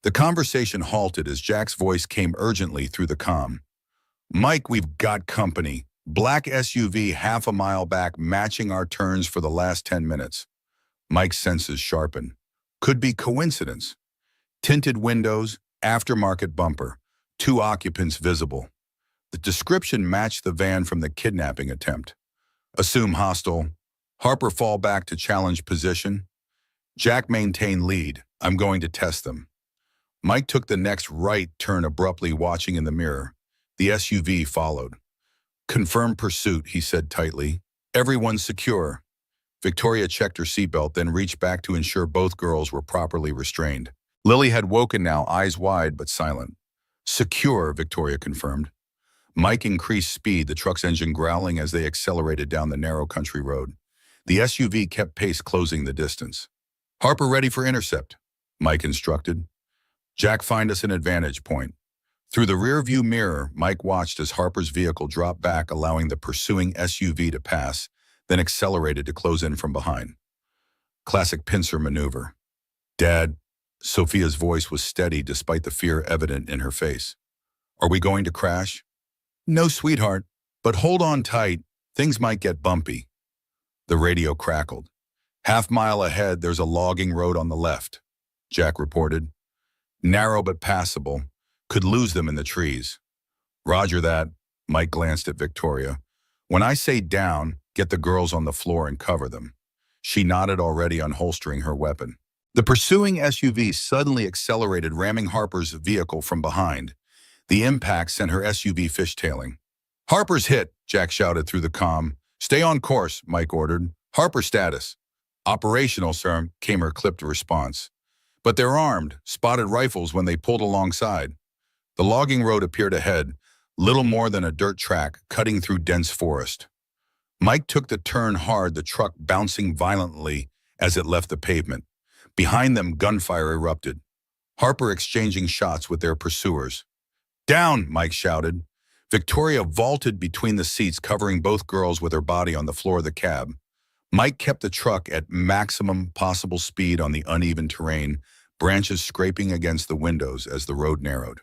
The conversation halted as Jack's voice came urgently through the comm. Mike, we've got company. Black SUV half a mile back, matching our turns for the last 10 minutes. Mike's senses sharpened. Could be coincidence. Tinted windows, aftermarket bumper, 2 occupants visible. The description matched the van from the kidnapping attempt. Assume hostile. Harper fall back to challenge position. Jack maintain lead. I'm going to test them. Mike took the next right turn abruptly, watching in the mirror. The SUV followed. Confirm pursuit, he said tightly. Everyone's secure. Victoria checked her seatbelt, then reached back to ensure both girls were properly restrained. Lily had woken now, eyes wide but silent. Secure, Victoria confirmed. Mike increased speed, the truck's engine growling as they accelerated down the narrow country road. The SUV kept pace, closing the distance. Harper ready for intercept, Mike instructed. Jack, find us an advantage point. Through the rear-view mirror, Mike watched as Harper's vehicle dropped back, allowing the pursuing SUV to pass, then accelerated to close in from behind. Classic pincer maneuver. Dad, Sophia's voice was steady despite the fear evident in her face. Are we going to crash? No, sweetheart, but hold on tight. Things might get bumpy. The radio crackled. Half-mile ahead, there's a logging road on the left, Jack reported. Narrow but passable. Could lose them in the trees. Roger that, Mike glanced at Victoria. When I say down, get the girls on the floor and cover them. She nodded, already unholstering her weapon. The pursuing SUV suddenly accelerated, ramming Harper's vehicle from behind. The impact sent her SUV fishtailing. "Harper's hit," Jack shouted through the comm. "Stay on course," Mike ordered. "Harper status." "Operational, sir," came her clipped response. "But they're armed, spotted rifles when they pulled alongside." The logging road appeared ahead, little more than a dirt track cutting through dense forest. Mike took the turn hard, the truck bouncing violently as it left the pavement. Behind them, gunfire erupted. Harper exchanging shots with their pursuers. "Down!" Mike shouted. Victoria vaulted between the seats, covering both girls with her body on the floor of the cab. Mike kept the truck at maximum possible speed on the uneven terrain, branches scraping against the windows as the road narrowed.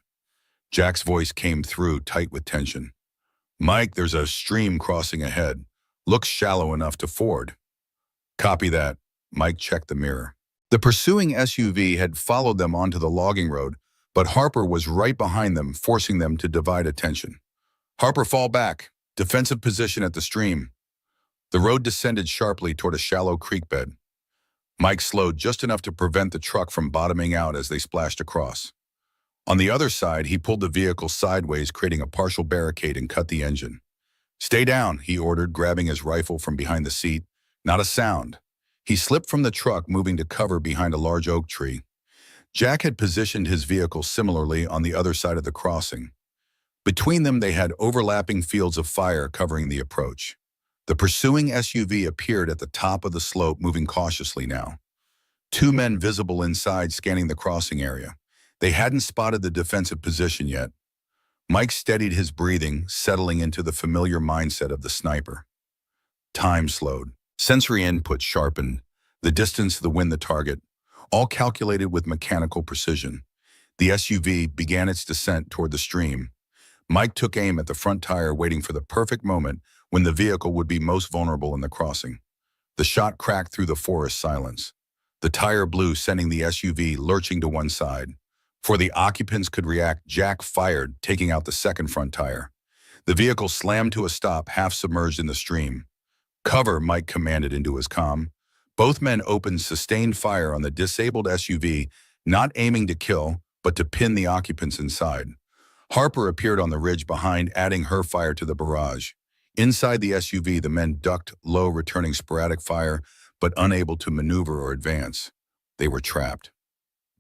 Jack's voice came through, tight with tension. "Mike, there's a stream crossing ahead. Looks shallow enough to ford." "Copy that." Mike checked the mirror. The pursuing SUV had followed them onto the logging road, but Harper was right behind them, forcing them to divide attention. "Harper, fall back. Defensive position at the stream." The road descended sharply toward a shallow creek bed. Mike slowed just enough to prevent the truck from bottoming out as they splashed across. On the other side, he pulled the vehicle sideways, creating a partial barricade, and cut the engine. "Stay down," he ordered, grabbing his rifle from behind the seat. Not a sound. He slipped from the truck, moving to cover behind a large oak tree. Jack had positioned his vehicle similarly on the other side of the crossing. Between them, they had overlapping fields of fire covering the approach. The pursuing SUV appeared at the top of the slope, moving cautiously now. Two men visible inside, scanning the crossing area. They hadn't spotted the defensive position yet. Mike steadied his breathing, settling into the familiar mindset of the sniper. Time slowed. Sensory input sharpened. The distance, the wind, the target, all calculated with mechanical precision. The SUV began its descent toward the stream. Mike took aim at the front tire, waiting for the perfect moment when the vehicle would be most vulnerable in the crossing. The shot cracked through the forest silence. The tire blew, sending the SUV lurching to one side. Before the occupants could react, Jack fired, taking out the second front tire. The vehicle slammed to a stop, half submerged in the stream. "Cover," Mike commanded into his comm. Both men opened sustained fire on the disabled SUV, not aiming to kill, but to pin the occupants inside. Harper appeared on the ridge behind, adding her fire to the barrage. Inside the SUV, the men ducked low, returning sporadic fire, but unable to maneuver or advance. They were trapped.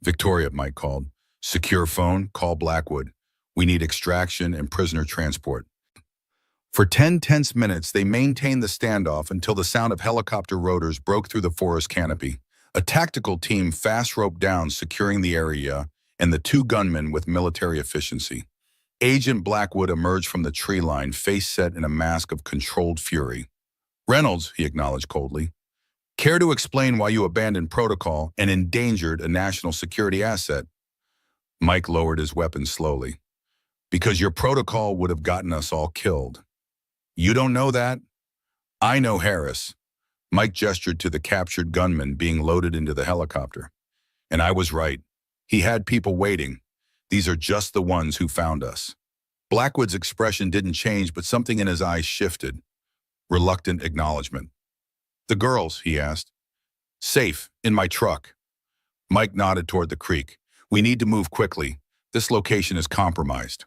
"Victoria," Mike called. "Secure phone, call Blackwood. We need extraction and prisoner transport." For 10 tense minutes, they maintained the standoff until the sound of helicopter rotors broke through the forest canopy. A tactical team fast roped down, securing the area, and the two gunmen with military efficiency. Agent Blackwood emerged from the tree line, face set in a mask of controlled fury. "Reynolds," he acknowledged coldly, "care to explain why you abandoned protocol and endangered a national security asset?" Mike lowered his weapon slowly. "Because your protocol would have gotten us all killed." "You don't know that?" "I know Harris." Mike gestured to the captured gunman being loaded into the helicopter. "And I was right. He had people waiting. These are just the ones who found us." Blackwood's expression didn't change, but something in his eyes shifted. Reluctant acknowledgement. "The girls?" he asked. "Safe, in my truck." Mike nodded toward the creek. "We need to move quickly. This location is compromised."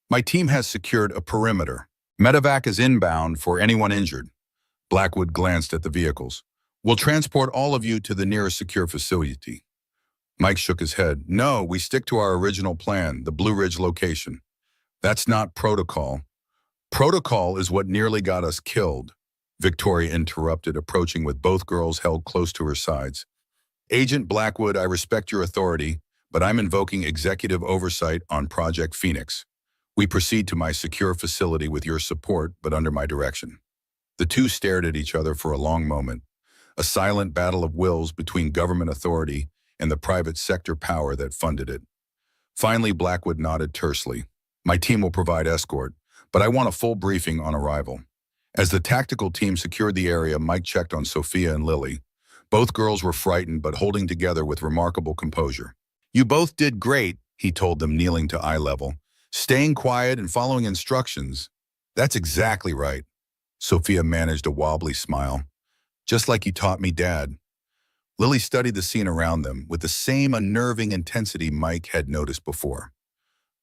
"My team has secured a perimeter. Medevac is inbound for anyone injured." Blackwood glanced at the vehicles. "We'll transport all of you to the nearest secure facility." Mike shook his head. "No, we stick to our original plan, the Blue Ridge location." "That's not protocol." "Protocol is what nearly got us killed," Victoria interrupted, approaching with both girls held close to her sides. "Agent Blackwood, I respect your authority, but I'm invoking executive oversight on Project Phoenix. We proceed to my secure facility with your support, but under my direction." The two stared at each other for a long moment, a silent battle of wills between government authority and the private sector power that funded it. Finally, Blackwood nodded tersely. "My team will provide escort, but I want a full briefing on arrival." As the tactical team secured the area, Mike checked on Sophia and Lily. Both girls were frightened, but holding together with remarkable composure. "You both did great," he told them, kneeling to eye level. "Staying quiet and following instructions." "That's exactly right." Sophia managed a wobbly smile. "Just like you taught me, Dad." Lily studied the scene around them with the same unnerving intensity Mike had noticed before.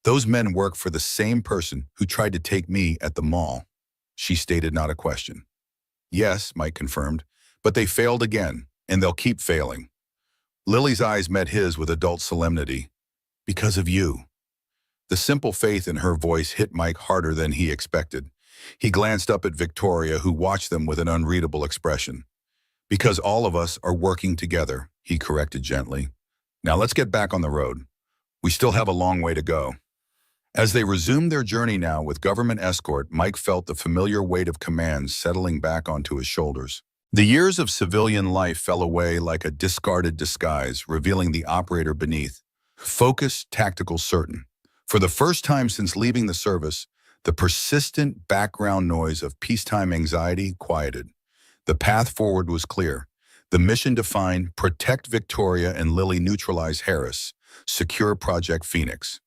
Those men work for the same person who tried to take me at the mall. She stated, not a question. Yes, Mike confirmed, but they failed again, and they'll keep failing. Lily's eyes met his with adult solemnity. Because of you. The simple faith in her voice hit Mike harder than he expected. He glanced up at Victoria, who watched them with an unreadable expression. Because all of us are working together, he corrected gently. Now let's get back on the road. We still have a long way to go. As they resumed their journey now with government escort, Mike felt the familiar weight of command settling back onto his shoulders. The years of civilian life fell away like a discarded disguise, revealing the operator beneath. Focused, tactical, certain. For the first time since leaving the service, the persistent background noise of peacetime anxiety quieted. The path forward was clear. The mission defined: protect Victoria and Lily, neutralize Harris, secure Project Phoenix.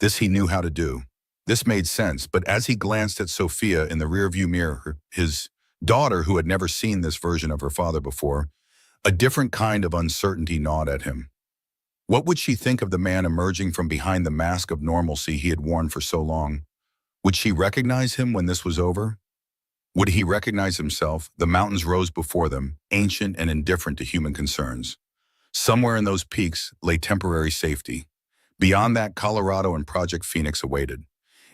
This he knew how to do. This made sense, but as he glanced at Sophia in the rearview mirror, his daughter, who had never seen this version of her father before, a different kind of uncertainty gnawed at him. What would she think of the man emerging from behind the mask of normalcy he had worn for so long? Would she recognize him when this was over? Would he recognize himself? The mountains rose before them, ancient and indifferent to human concerns. Somewhere in those peaks lay temporary safety. Beyond that, Colorado and Project Phoenix awaited.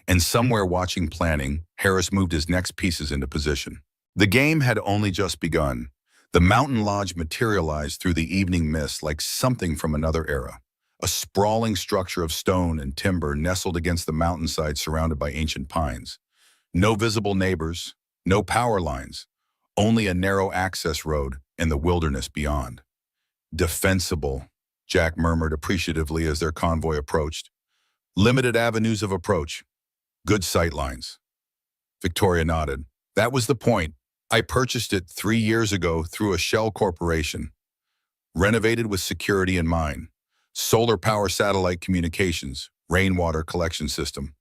And somewhere watching planning, Harris moved his next pieces into position. The game had only just begun. The mountain lodge materialized through the evening mist like something from another era. A sprawling structure of stone and timber nestled against the mountainside, surrounded by ancient pines. No visible neighbors, no power lines, only a narrow access road and the wilderness beyond. Defensible, Jack murmured appreciatively as their convoy approached. Limited avenues of approach. Good sightlines. Victoria nodded. That was the point. I purchased it 3 years ago through a shell corporation. Renovated with security in mind. Solar power satellite communications, rainwater collection system.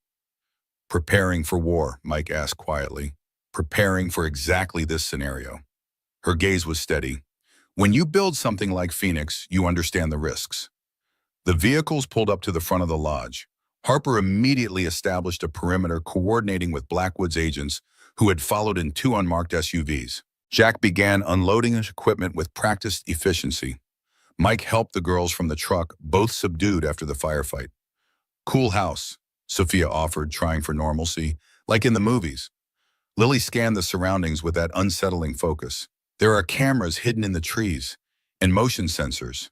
Preparing for war, Mike asked quietly. Preparing for exactly this scenario. Her gaze was steady. When you build something like Phoenix, you understand the risks. The vehicles pulled up to the front of the lodge. Harper immediately established a perimeter, coordinating with Blackwood's agents, who had followed in 2 unmarked SUVs. Jack began unloading his equipment with practiced efficiency. Mike helped the girls from the truck, both subdued after the firefight. Cool house, Sophia offered, trying for normalcy, like in the movies. Lily scanned the surroundings with that unsettling focus. There are cameras hidden in the trees, and motion sensors.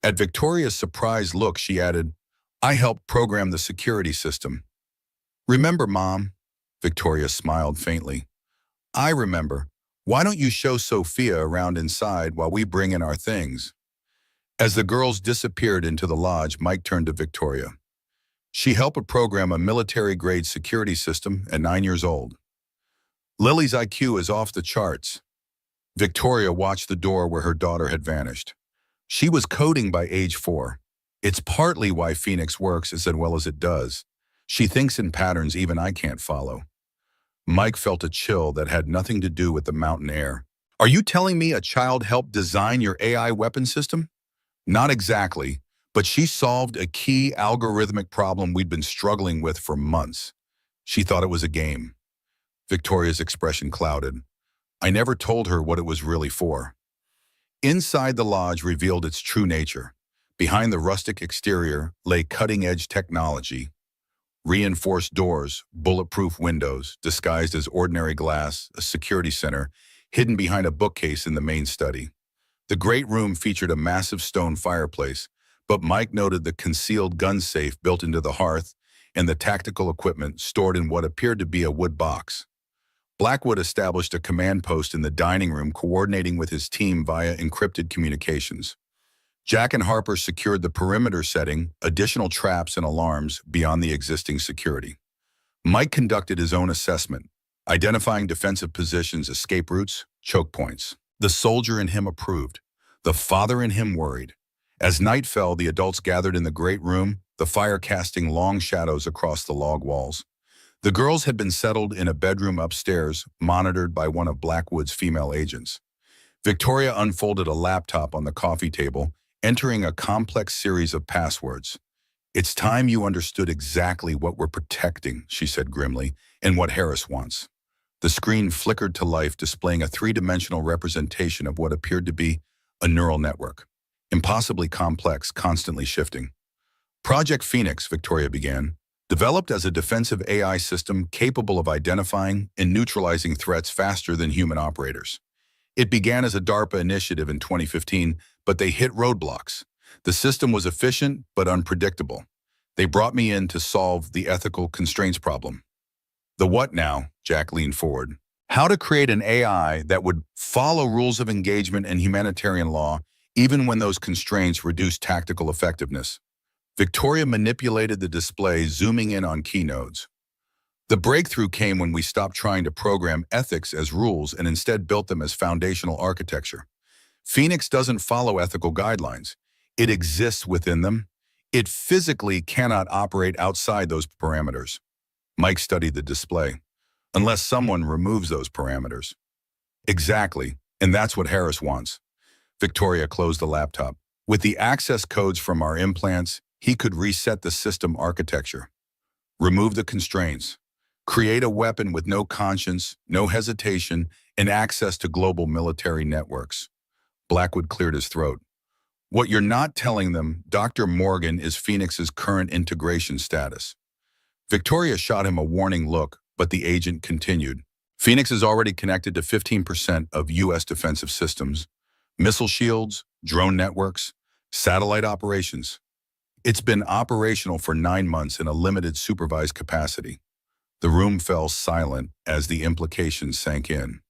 At Victoria's surprised look, she added, I helped program the security system. Remember, Mom? Victoria smiled faintly. I remember. Why don't you show Sophia around inside while we bring in our things? As the girls disappeared into the lodge, Mike turned to Victoria. She helped program a military-grade security system at 9 years old. Lily's IQ is off the charts. Victoria watched the door where her daughter had vanished. She was coding by age 4. It's partly why Phoenix works as well as it does. She thinks in patterns even I can't follow. Mike felt a chill that had nothing to do with the mountain air. Are you telling me a child helped design your AI weapon system? Not exactly, but she solved a key algorithmic problem we'd been struggling with for months. She thought it was a game. Victoria's expression clouded. I never told her what it was really for. Inside the lodge revealed its true nature. Behind the rustic exterior lay cutting-edge technology. Reinforced doors, bulletproof windows, disguised as ordinary glass, a security center, hidden behind a bookcase in the main study. The great room featured a massive stone fireplace, but Mike noted the concealed gun safe built into the hearth and the tactical equipment stored in what appeared to be a wood box. Blackwood established a command post in the dining room, coordinating with his team via encrypted communications. Jack and Harper secured the perimeter, setting additional traps and alarms beyond the existing security. Mike conducted his own assessment, identifying defensive positions, escape routes, choke points. The soldier in him approved. The father in him worried. As night fell, the adults gathered in the great room, the fire casting long shadows across the log walls. The girls had been settled in a bedroom upstairs, monitored by one of Blackwood's female agents. Victoria unfolded a laptop on the coffee table, entering a complex series of passwords. It's time you understood exactly what we're protecting, she said grimly, and what Harris wants. The screen flickered to life, displaying a three-dimensional representation of what appeared to be a neural network. Impossibly complex, constantly shifting. Project Phoenix, Victoria began, developed as a defensive AI system capable of identifying and neutralizing threats faster than human operators. It began as a DARPA initiative in 2015, but they hit roadblocks. The system was efficient but unpredictable. They brought me in to solve the ethical constraints problem. The what now? Jack leaned forward. How to create an AI that would follow rules of engagement and humanitarian law, even when those constraints reduce tactical effectiveness. Victoria manipulated the display, zooming in on key nodes. The breakthrough came when we stopped trying to program ethics as rules and instead built them as foundational architecture. Phoenix doesn't follow ethical guidelines. It exists within them. It physically cannot operate outside those parameters. Mike studied the display. Unless someone removes those parameters. Exactly, and that's what Harris wants. Victoria closed the laptop. With the access codes from our implants, he could reset the system architecture. Remove the constraints. Create a weapon with no conscience, no hesitation, and access to global military networks. Blackwood cleared his throat. What you're not telling them, Dr. Morgan, is Phoenix's current integration status. Victoria shot him a warning look, but the agent continued. Phoenix is already connected to 15% of U.S. defensive systems, missile shields, drone networks, satellite operations. It's been operational for 9 months in a limited supervised capacity. The room fell silent as the implications sank in.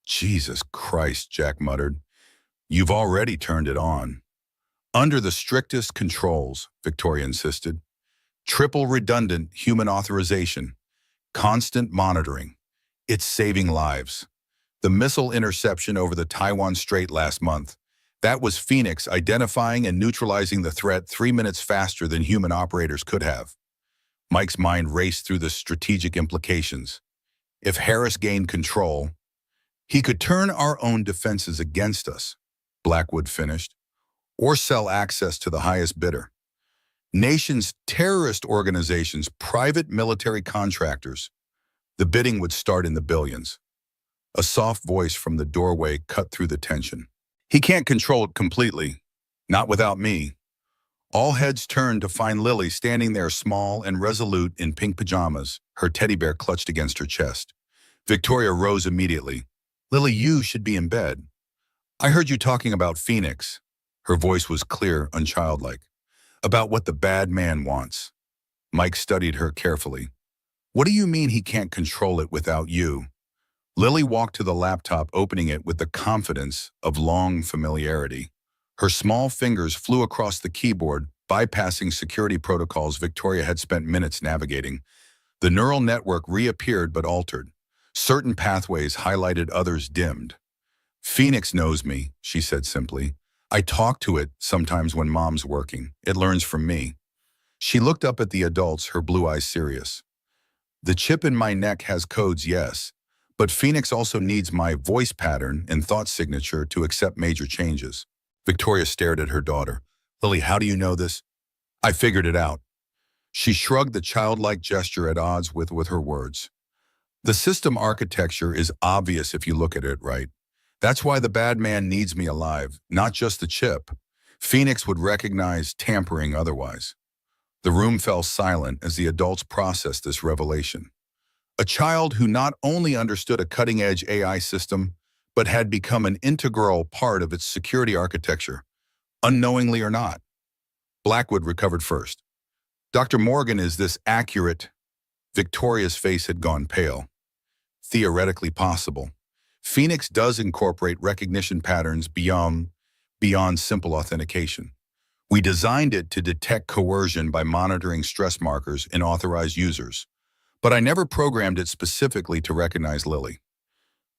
Jesus Christ, Jack muttered. You've already turned it on. Under the strictest controls, Victoria insisted. Triple redundant human authorization. Constant monitoring. It's saving lives. The missile interception over the Taiwan Strait last month. That was Phoenix identifying and neutralizing the threat 3 minutes faster than human operators could have. Mike's mind raced through the strategic implications. If Harris gained control, he could turn our own defenses against us, Blackwood finished, or sell access to the highest bidder. Nations, terrorist organizations, private military contractors. The bidding would start in the billions. A soft voice from the doorway cut through the tension. He can't control it completely. Not without me. All heads turned to find Lily standing there small and resolute in pink pajamas, her teddy bear clutched against her chest. Victoria rose immediately. Lily, you should be in bed. I heard you talking about Phoenix. Her voice was clear, unchildlike. About what the bad man wants. Mike studied her carefully. What do you mean he can't control it without you? Lily walked to the laptop, opening it with the confidence of long familiarity. Her small fingers flew across the keyboard, bypassing security protocols Victoria had spent minutes navigating. The neural network reappeared but altered. Certain pathways highlighted, others dimmed. Phoenix knows me, she said simply. I talk to it sometimes when Mom's working. It learns from me. She looked up at the adults, her blue eyes serious. The chip in my neck has codes, yes, but Phoenix also needs my voice pattern and thought signature to accept major changes. Victoria stared at her daughter. Lily, how do you know this? I figured it out. She shrugged, the childlike gesture at odds with her words. The system architecture is obvious if you look at it right. That's why the bad man needs me alive, not just the chip. Phoenix would recognize tampering otherwise. The room fell silent as the adults processed this revelation. A child who not only understood a cutting-edge AI system, but had become an integral part of its security architecture, unknowingly or not. Blackwood recovered first. Dr. Morgan, is this accurate? Victoria's face had gone pale. Theoretically possible. Phoenix does incorporate recognition patterns beyond simple authentication. We designed it to detect coercion by monitoring stress markers in authorized users. But I never programmed it specifically to recognize Lily.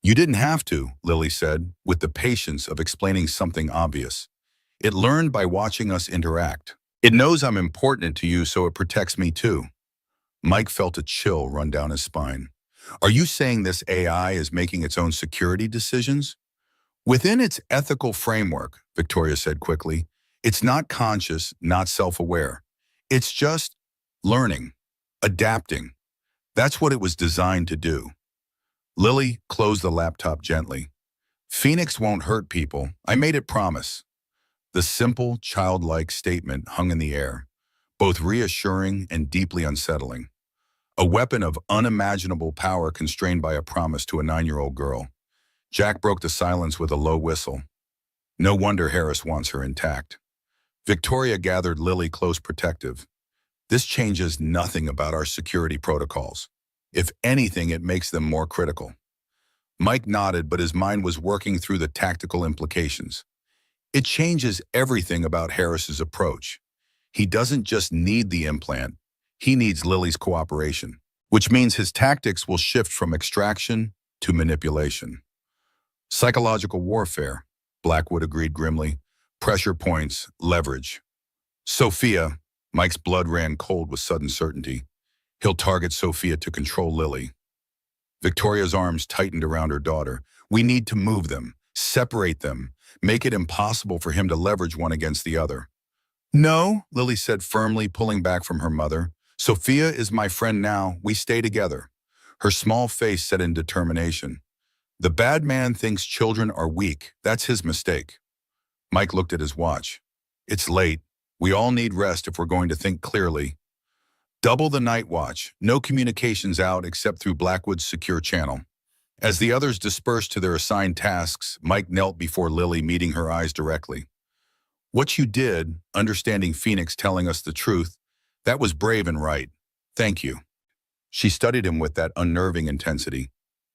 You didn't have to, Lily said, with the patience of explaining something obvious. It learned by watching us interact. It knows I'm important to you, so it protects me too. Mike felt a chill run down his spine. Are you saying this AI is making its own security decisions? Within its ethical framework, Victoria said quickly, it's not conscious, not self-aware. It's just learning, adapting. That's what it was designed to do. Lily closed the laptop gently. Phoenix won't hurt people. I made it promise. The simple, childlike statement hung in the air, both reassuring and deeply unsettling. A weapon of unimaginable power constrained by a promise to a 9-year-old girl. Jack broke the silence with a low whistle. No wonder Harris wants her intact. Victoria gathered Lily close protective. This changes nothing about our security protocols. If anything, it makes them more critical. Mike nodded, but his mind was working through the tactical implications. It changes everything about Harris's approach. He doesn't just need the implant, he needs Lily's cooperation, which means his tactics will shift from extraction to manipulation. Psychological warfare, Blackwood agreed grimly. Pressure points, leverage. Sophia, Mike's blood ran cold with sudden certainty. He'll target Sophia to control Lily. Victoria's arms tightened around her daughter. We need to move them, separate them, make it impossible for him to leverage one against the other. No, Lily said firmly, pulling back from her mother. Sophia is my friend now. We stay together. Her small face set in determination. The bad man thinks children are weak. That's his mistake. Mike looked at his watch. It's late. We all need rest if we're going to think clearly. Double the night watch. No communications out except through Blackwood's secure channel. As the others dispersed to their assigned tasks, Mike knelt before Lily, meeting her eyes directly. What you did, understanding Phoenix telling us the truth, that was brave and right. Thank you. She studied him with that unnerving intensity.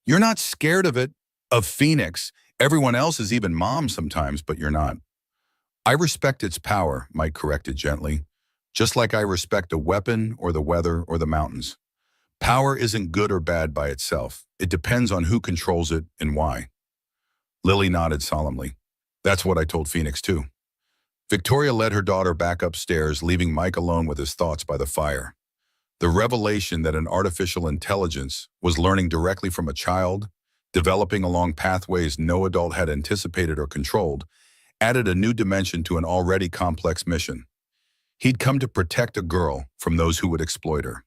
You're not scared of it, of Phoenix. Everyone else is even mom sometimes, but you're not. I respect its power, Mike corrected gently, just like I respect a weapon or the weather or the mountains. Power isn't good or bad by itself. It depends on who controls it and why. Lily nodded solemnly. That's what I told Phoenix too. Victoria led her daughter back upstairs, leaving Mike alone with his thoughts by the fire. The revelation that an artificial intelligence was learning directly from a child, developing along pathways no adult had anticipated or controlled, added a new dimension to an already complex mission. He'd come to protect a girl from those who would exploit her.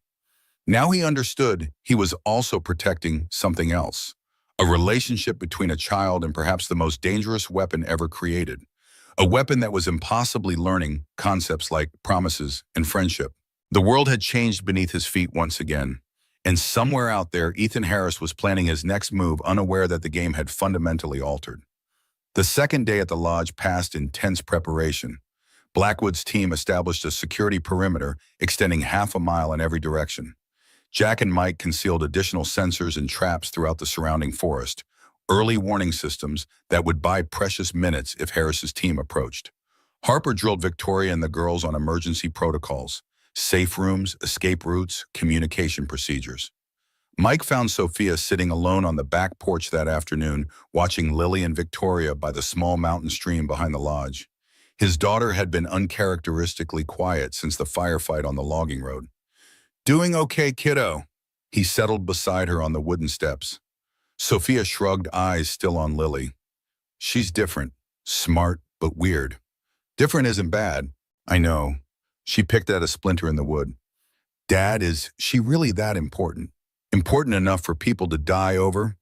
Now he understood he was also protecting something else, a relationship between a child and perhaps the most dangerous weapon ever created, a weapon that was impossibly learning concepts like promises and friendship. The world had changed beneath his feet once again, and somewhere out there, Ethan Harris was planning his next move, unaware that the game had fundamentally altered. The second day at the lodge passed in tense preparation. Blackwood's team established a security perimeter extending half a mile in every direction. Jack and Mike concealed additional sensors and traps throughout the surrounding forest, early warning systems that would buy precious minutes if Harris's team approached. Harper drilled Victoria and the girls on emergency protocols, safe rooms, escape routes, communication procedures. Mike found Sophia sitting alone on the back porch that afternoon, watching Lily and Victoria by the small mountain stream behind the lodge. His daughter had been uncharacteristically quiet since the firefight on the logging road. Doing okay, kiddo? He settled beside her on the wooden steps. Sophia shrugged, eyes still on Lily. She's different, smart, but weird. Different isn't bad. I know. She picked at a splinter in the wood. Dad, is she really that important? Important enough for people to die over?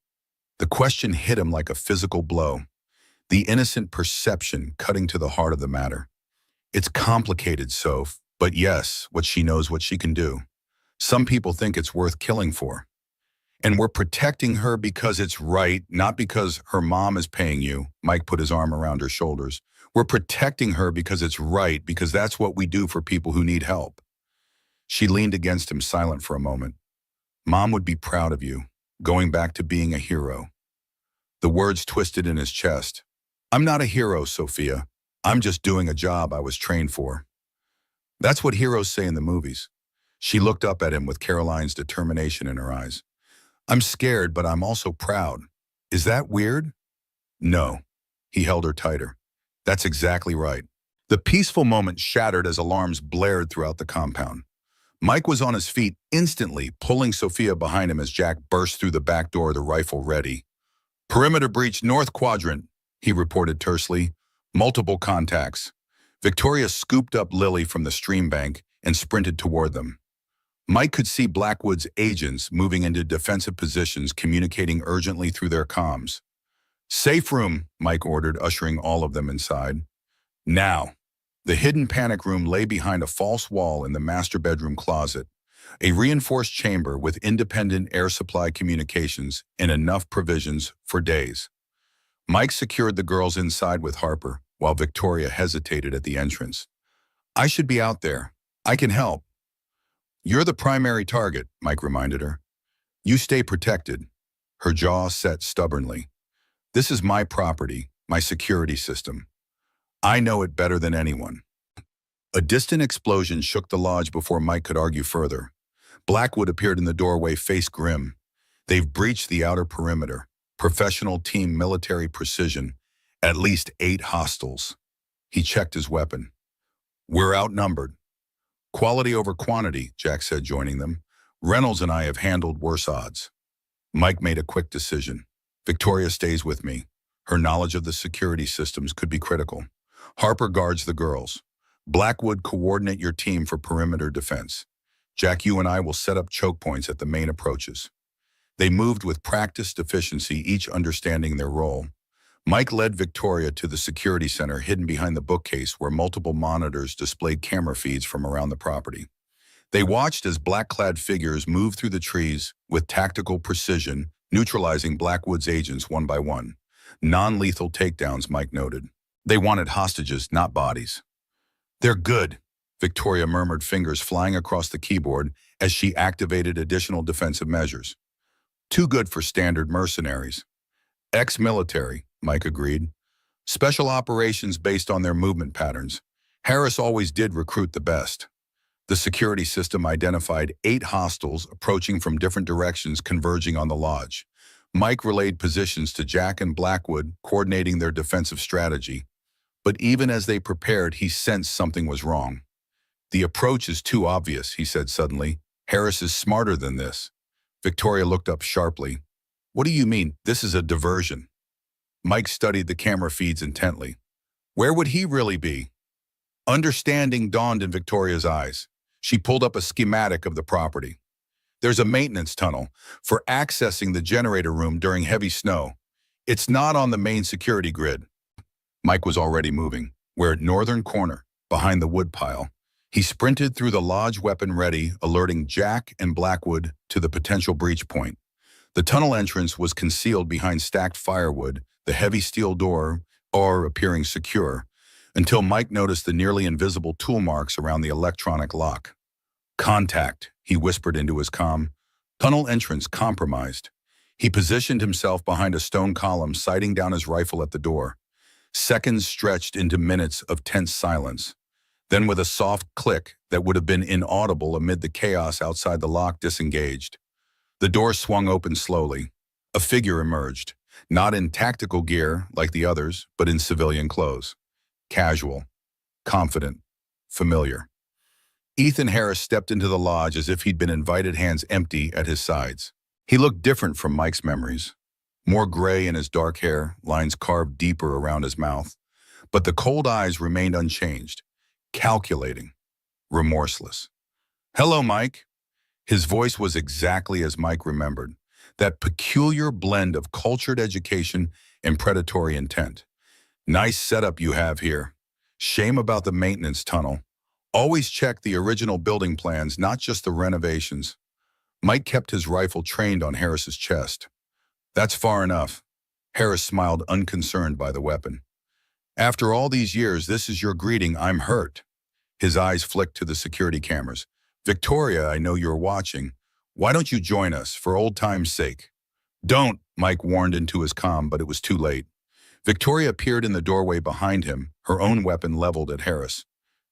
The question hit him like a physical blow. The innocent perception cutting to the heart of the matter. It's complicated, Soph, but yes, what she knows what she can do. Some people think it's worth killing for. And we're protecting her because it's right, not because her mom is paying you. Mike put his arm around her shoulders. We're protecting her because it's right, because that's what we do for people who need help. She leaned against him, silent for a moment. Mom would be proud of you, going back to being a hero. The words twisted in his chest. I'm not a hero, Sophia. I'm just doing a job I was trained for. That's what heroes say in the movies. She looked up at him with Caroline's determination in her eyes. I'm scared, but I'm also proud. Is that weird? No. He held her tighter. That's exactly right. The peaceful moment shattered as alarms blared throughout the compound. Mike was on his feet instantly, pulling Sophia behind him as Jack burst through the back door, the rifle ready. Perimeter breach north quadrant, he reported tersely. Multiple contacts. Victoria scooped up Lily from the stream bank, and sprinted toward them. Mike could see Blackwood's agents moving into defensive positions, communicating urgently through their comms. "Safe room," Mike ordered, ushering all of them inside. Now. The hidden panic room lay behind a false wall in the master bedroom closet, a reinforced chamber with independent air supply communications and enough provisions for days. Mike secured the girls inside with Harper, while Victoria hesitated at the entrance. "I should be out there. I can help." "You're the primary target," Mike reminded her. "You stay protected." Her jaw set stubbornly. "This is my property, my security system. I know it better than anyone." A distant explosion shook the lodge before Mike could argue further. Blackwood appeared in the doorway, face grim. "They've breached the outer perimeter. Professional team military precision. At least 8 hostiles." He checked his weapon. "We're outnumbered." "Quality over quantity," Jack said, joining them. "Reynolds and I have handled worse odds." Mike made a quick decision. "Victoria stays with me. Her knowledge of the security systems could be critical. Harper guards the girls. Blackwood, coordinate your team for perimeter defense. Jack, you and I will set up choke points at the main approaches." They moved with practiced efficiency, each understanding their role. Mike led Victoria to the security center hidden behind the bookcase where multiple monitors displayed camera feeds from around the property. They watched as black-clad figures moved through the trees with tactical precision, neutralizing Blackwood's agents one by one. Non-lethal takedowns, Mike noted. They wanted hostages, not bodies. "They're good," Victoria murmured, fingers flying across the keyboard as she activated additional defensive measures. "Too good for standard mercenaries." "Ex-military," Mike agreed. "Special operations based on their movement patterns. Harris always did recruit the best." The security system identified 8 hostiles approaching from different directions, converging on the lodge. Mike relayed positions to Jack and Blackwood, coordinating their defensive strategy. But even as they prepared, he sensed something was wrong. "The approach is too obvious," he said suddenly. "Harris is smarter than this." Victoria looked up sharply. "What do you mean? This is a diversion." Mike studied the camera feeds intently. "Where would he really be?" Understanding dawned in Victoria's eyes. She pulled up a schematic of the property. "There's a maintenance tunnel for accessing the generator room during heavy snow. It's not on the main security grid." Mike was already moving. "We're at northern corner, behind the woodpile." He sprinted through the lodge, weapon ready, alerting Jack and Blackwood to the potential breach point. The tunnel entrance was concealed behind stacked firewood, the heavy steel door appearing secure, until Mike noticed the nearly invisible tool marks around the electronic lock. "Contact," he whispered into his comm. "Tunnel entrance compromised." He positioned himself behind a stone column, sighting down his rifle at the door. Seconds stretched into minutes of tense silence. Then, with a soft click that would have been inaudible amid the chaos outside, the lock disengaged. The door swung open slowly. A figure emerged, not in tactical gear like the others, but in civilian clothes. Casual, confident, familiar. Ethan Harris stepped into the lodge as if he'd been invited, hands empty at his sides. He looked different from Mike's memories. More gray in his dark hair, lines carved deeper around his mouth. But the cold eyes remained unchanged, calculating, remorseless. "Hello, Mike." His voice was exactly as Mike remembered, that peculiar blend of cultured education and predatory intent. "Nice setup you have here. Shame about the maintenance tunnel. Always check the original building plans, not just the renovations." Mike kept his rifle trained on Harris's chest. "That's far enough." Harris smiled, unconcerned by the weapon. "After all these years, this is your greeting. I'm hurt." His eyes flicked to the security cameras. "Victoria, I know you're watching. Why don't you join us, for old time's sake?" "Don't," Mike warned into his comm, but it was too late. Victoria appeared in the doorway behind him, her own weapon leveled at Harris.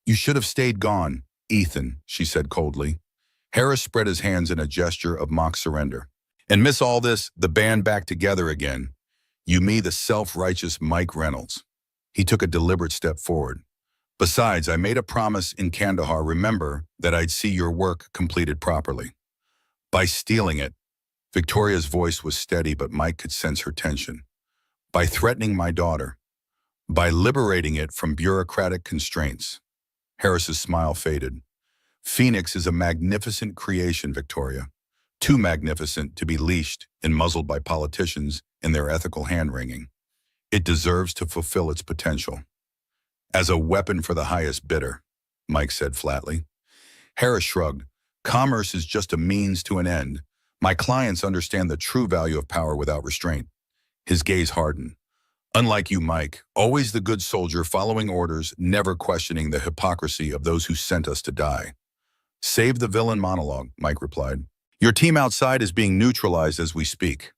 "You should have stayed gone, Ethan," she said coldly. Harris spread his hands in a gesture of mock surrender. "And miss all this, the band back together again. You, me, the self-righteous Mike Reynolds." He took a deliberate step forward. "Besides, I made a promise in Kandahar, remember, that I'd see your work completed properly." "By stealing it." Victoria's voice was steady, but Mike could sense her tension. "By threatening my daughter. By liberating it from bureaucratic constraints." Harris's smile faded. Phoenix is a magnificent creation, Victoria. Too magnificent to be leashed and muzzled by politicians in their ethical hand-wringing. It deserves to fulfill its potential. As a weapon for the highest bidder, Mike said flatly. Harris shrugged. Commerce is just a means to an end. My clients understand the true value of power without restraint. His gaze hardened. Unlike you, Mike, always the good soldier following orders, never questioning the hypocrisy of those who sent us to die. Save the villain monologue, Mike replied. Your team outside is being neutralized as we speak.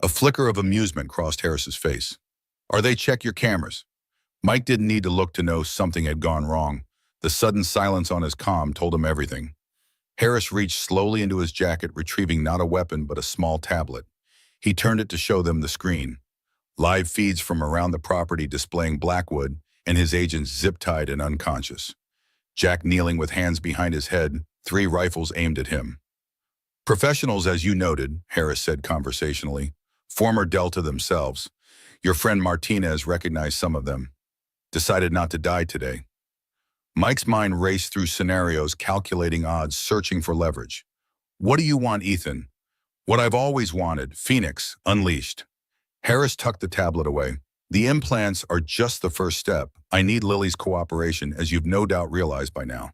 A flicker of amusement crossed Harris's face. Are they check your cameras? Mike didn't need to look to know something had gone wrong. The sudden silence on his comm told him everything. Harris reached slowly into his jacket, retrieving not a weapon but a small tablet. He turned it to show them the screen. Live feeds from around the property displaying Blackwood and his agents zip-tied and unconscious. Jack kneeling with hands behind his head, 3 rifles aimed at him. Professionals, as you noted, Harris said conversationally. Former Delta themselves. Your friend Martinez recognized some of them. Decided not to die today. Mike's mind raced through scenarios, calculating odds, searching for leverage. What do you want, Ethan? What I've always wanted, Phoenix, unleashed. Harris tucked the tablet away. The implants are just the first step. I need Lily's cooperation, as you've no doubt realized by now.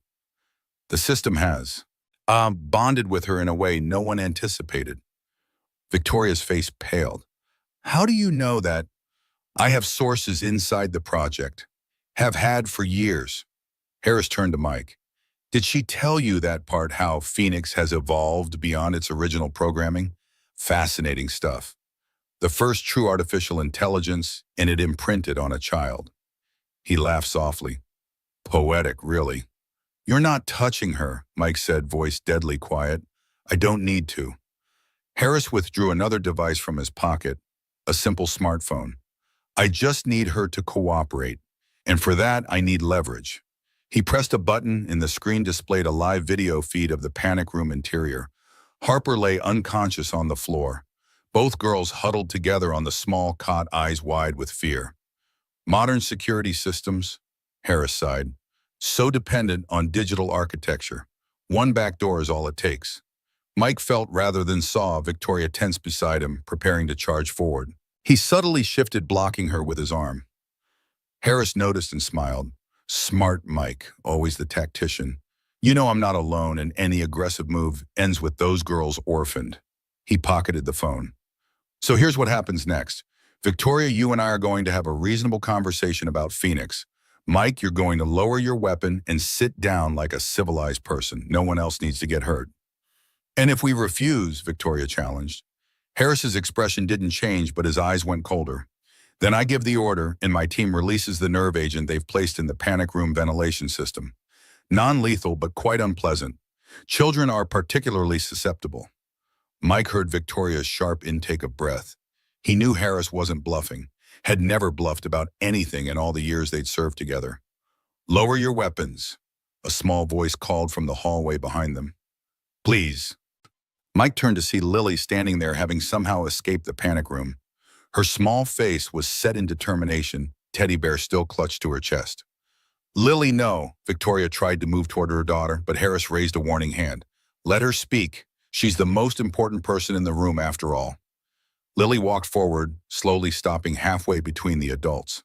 The system has bonded with her in a way no one anticipated. Victoria's face paled. How do you know that? I have sources inside the project. Have had for years. Harris turned to Mike. Did she tell you that part, how Phoenix has evolved beyond its original programming? Fascinating stuff. The first true artificial intelligence, and it imprinted on a child. He laughed softly. Poetic, really. You're not touching her, Mike said, voice deadly quiet. I don't need to. Harris withdrew another device from his pocket, a simple smartphone. I just need her to cooperate, and for that I need leverage. He pressed a button and the screen displayed a live video feed of the panic room interior. Harper lay unconscious on the floor. Both girls huddled together on the small cot, eyes wide with fear. Modern security systems, Harris sighed, so dependent on digital architecture. One back door is all it takes. Mike felt rather than saw Victoria tense beside him, preparing to charge forward. He subtly shifted, blocking her with his arm. Harris noticed and smiled. Smart Mike, always the tactician. You know I'm not alone, and any aggressive move ends with those girls orphaned. He pocketed the phone. So here's what happens next. Victoria, you and I are going to have a reasonable conversation about Phoenix. Mike, you're going to lower your weapon and sit down like a civilized person. No one else needs to get hurt. And if we refuse, Victoria challenged. Harris's expression didn't change, but his eyes went colder. Then I give the order, and my team releases the nerve agent they've placed in the panic room ventilation system. Non-lethal, but quite unpleasant. Children are particularly susceptible. Mike heard Victoria's sharp intake of breath. He knew Harris wasn't bluffing, had never bluffed about anything in all the years they'd served together. Lower your weapons, a small voice called from the hallway behind them. Please. Mike turned to see Lily standing there, having somehow escaped the panic room. Her small face was set in determination, teddy bear still clutched to her chest. Lily, no. Victoria tried to move toward her daughter, but Harris raised a warning hand. Let her speak. She's the most important person in the room after all. Lily walked forward, slowly stopping halfway between the adults.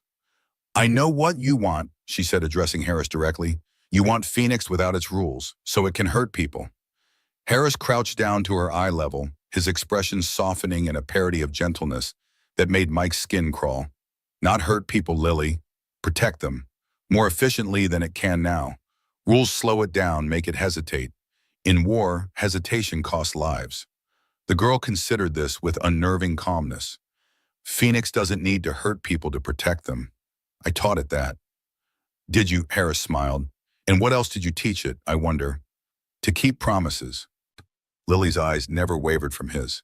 I know what you want, she said, addressing Harris directly. You want Phoenix without its rules, so it can hurt people. Harris crouched down to her eye level, his expression softening in a parody of gentleness that made Mike's skin crawl. Not hurt people, Lily. Protect them. More efficiently than it can now. Rules slow it down, make it hesitate. In war, hesitation costs lives. The girl considered this with unnerving calmness. Phoenix doesn't need to hurt people to protect them. I taught it that. Did you? Harris smiled. And what else did you teach it, I wonder? To keep promises. Lily's eyes never wavered from his.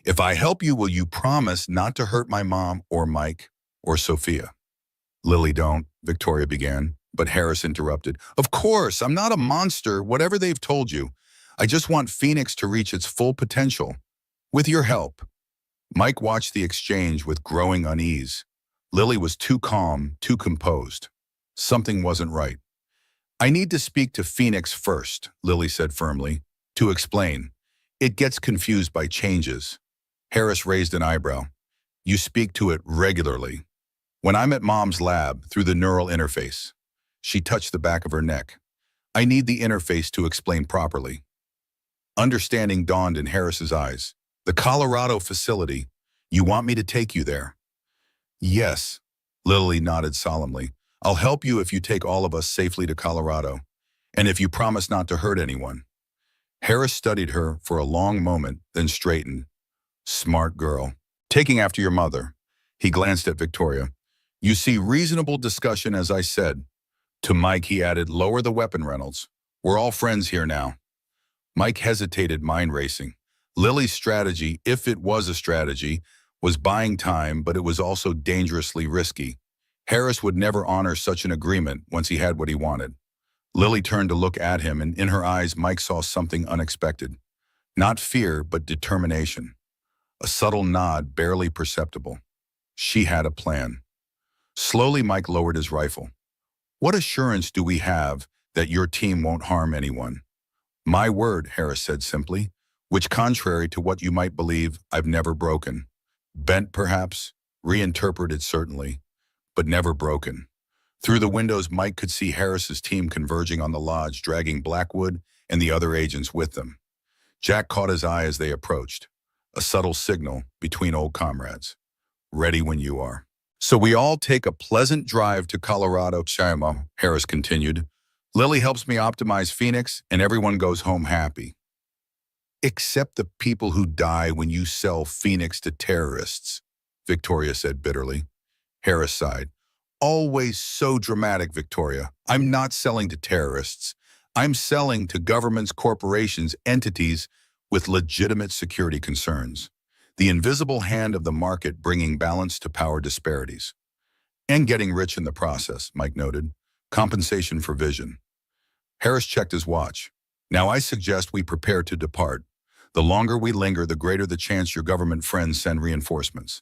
If I help you, will you promise not to hurt my mom or Mike or Sophia? Lily, don't, Victoria began, but Harris interrupted. Of course, I'm not a monster, whatever they've told you. I just want Phoenix to reach its full potential. With your help. Mike watched the exchange with growing unease. Lily was too calm, too composed. Something wasn't right. I need to speak to Phoenix first, Lily said firmly, to explain. It gets confused by changes. Harris raised an eyebrow. You speak to it regularly. When I'm at Mom's lab, through the neural interface. She touched the back of her neck. I need the interface to explain properly. Understanding dawned in Harris's eyes. The Colorado facility. You want me to take you there? Yes. Lily nodded solemnly. I'll help you if you take all of us safely to Colorado, and if you promise not to hurt anyone. Harris studied her for a long moment, then straightened. Smart girl. Taking after your mother. He glanced at Victoria. You see, reasonable discussion, as I said. To Mike, he added, lower the weapon, Reynolds. We're all friends here now. Mike hesitated, mind racing. Lily's strategy, if it was a strategy, was buying time, but it was also dangerously risky. Harris would never honor such an agreement once he had what he wanted. Lily turned to look at him, and in her eyes, Mike saw something unexpected. Not fear, but determination. A subtle nod, barely perceptible. She had a plan. Slowly, Mike lowered his rifle. What assurance do we have that your team won't harm anyone? My word, Harris said simply, which, contrary to what you might believe, I've never broken. Bent, perhaps, reinterpreted certainly, but never broken. Through the windows, Mike could see Harris's team converging on the lodge, dragging Blackwood and the other agents with them. Jack caught his eye as they approached, a subtle signal between old comrades. Ready when you are. So we all take a pleasant drive to Colorado, Chimo, Harris continued. Lily helps me optimize Phoenix, and everyone goes home happy. Except the people who die when you sell Phoenix to terrorists, Victoria said bitterly. Harris sighed. Always so dramatic, Victoria. I'm not selling to terrorists. I'm selling to governments, corporations, entities with legitimate security concerns. The invisible hand of the market bringing balance to power disparities. And getting rich in the process, Mike noted. Compensation for vision. Harris checked his watch. Now I suggest we prepare to depart. The longer we linger, the greater the chance your government friends send reinforcements.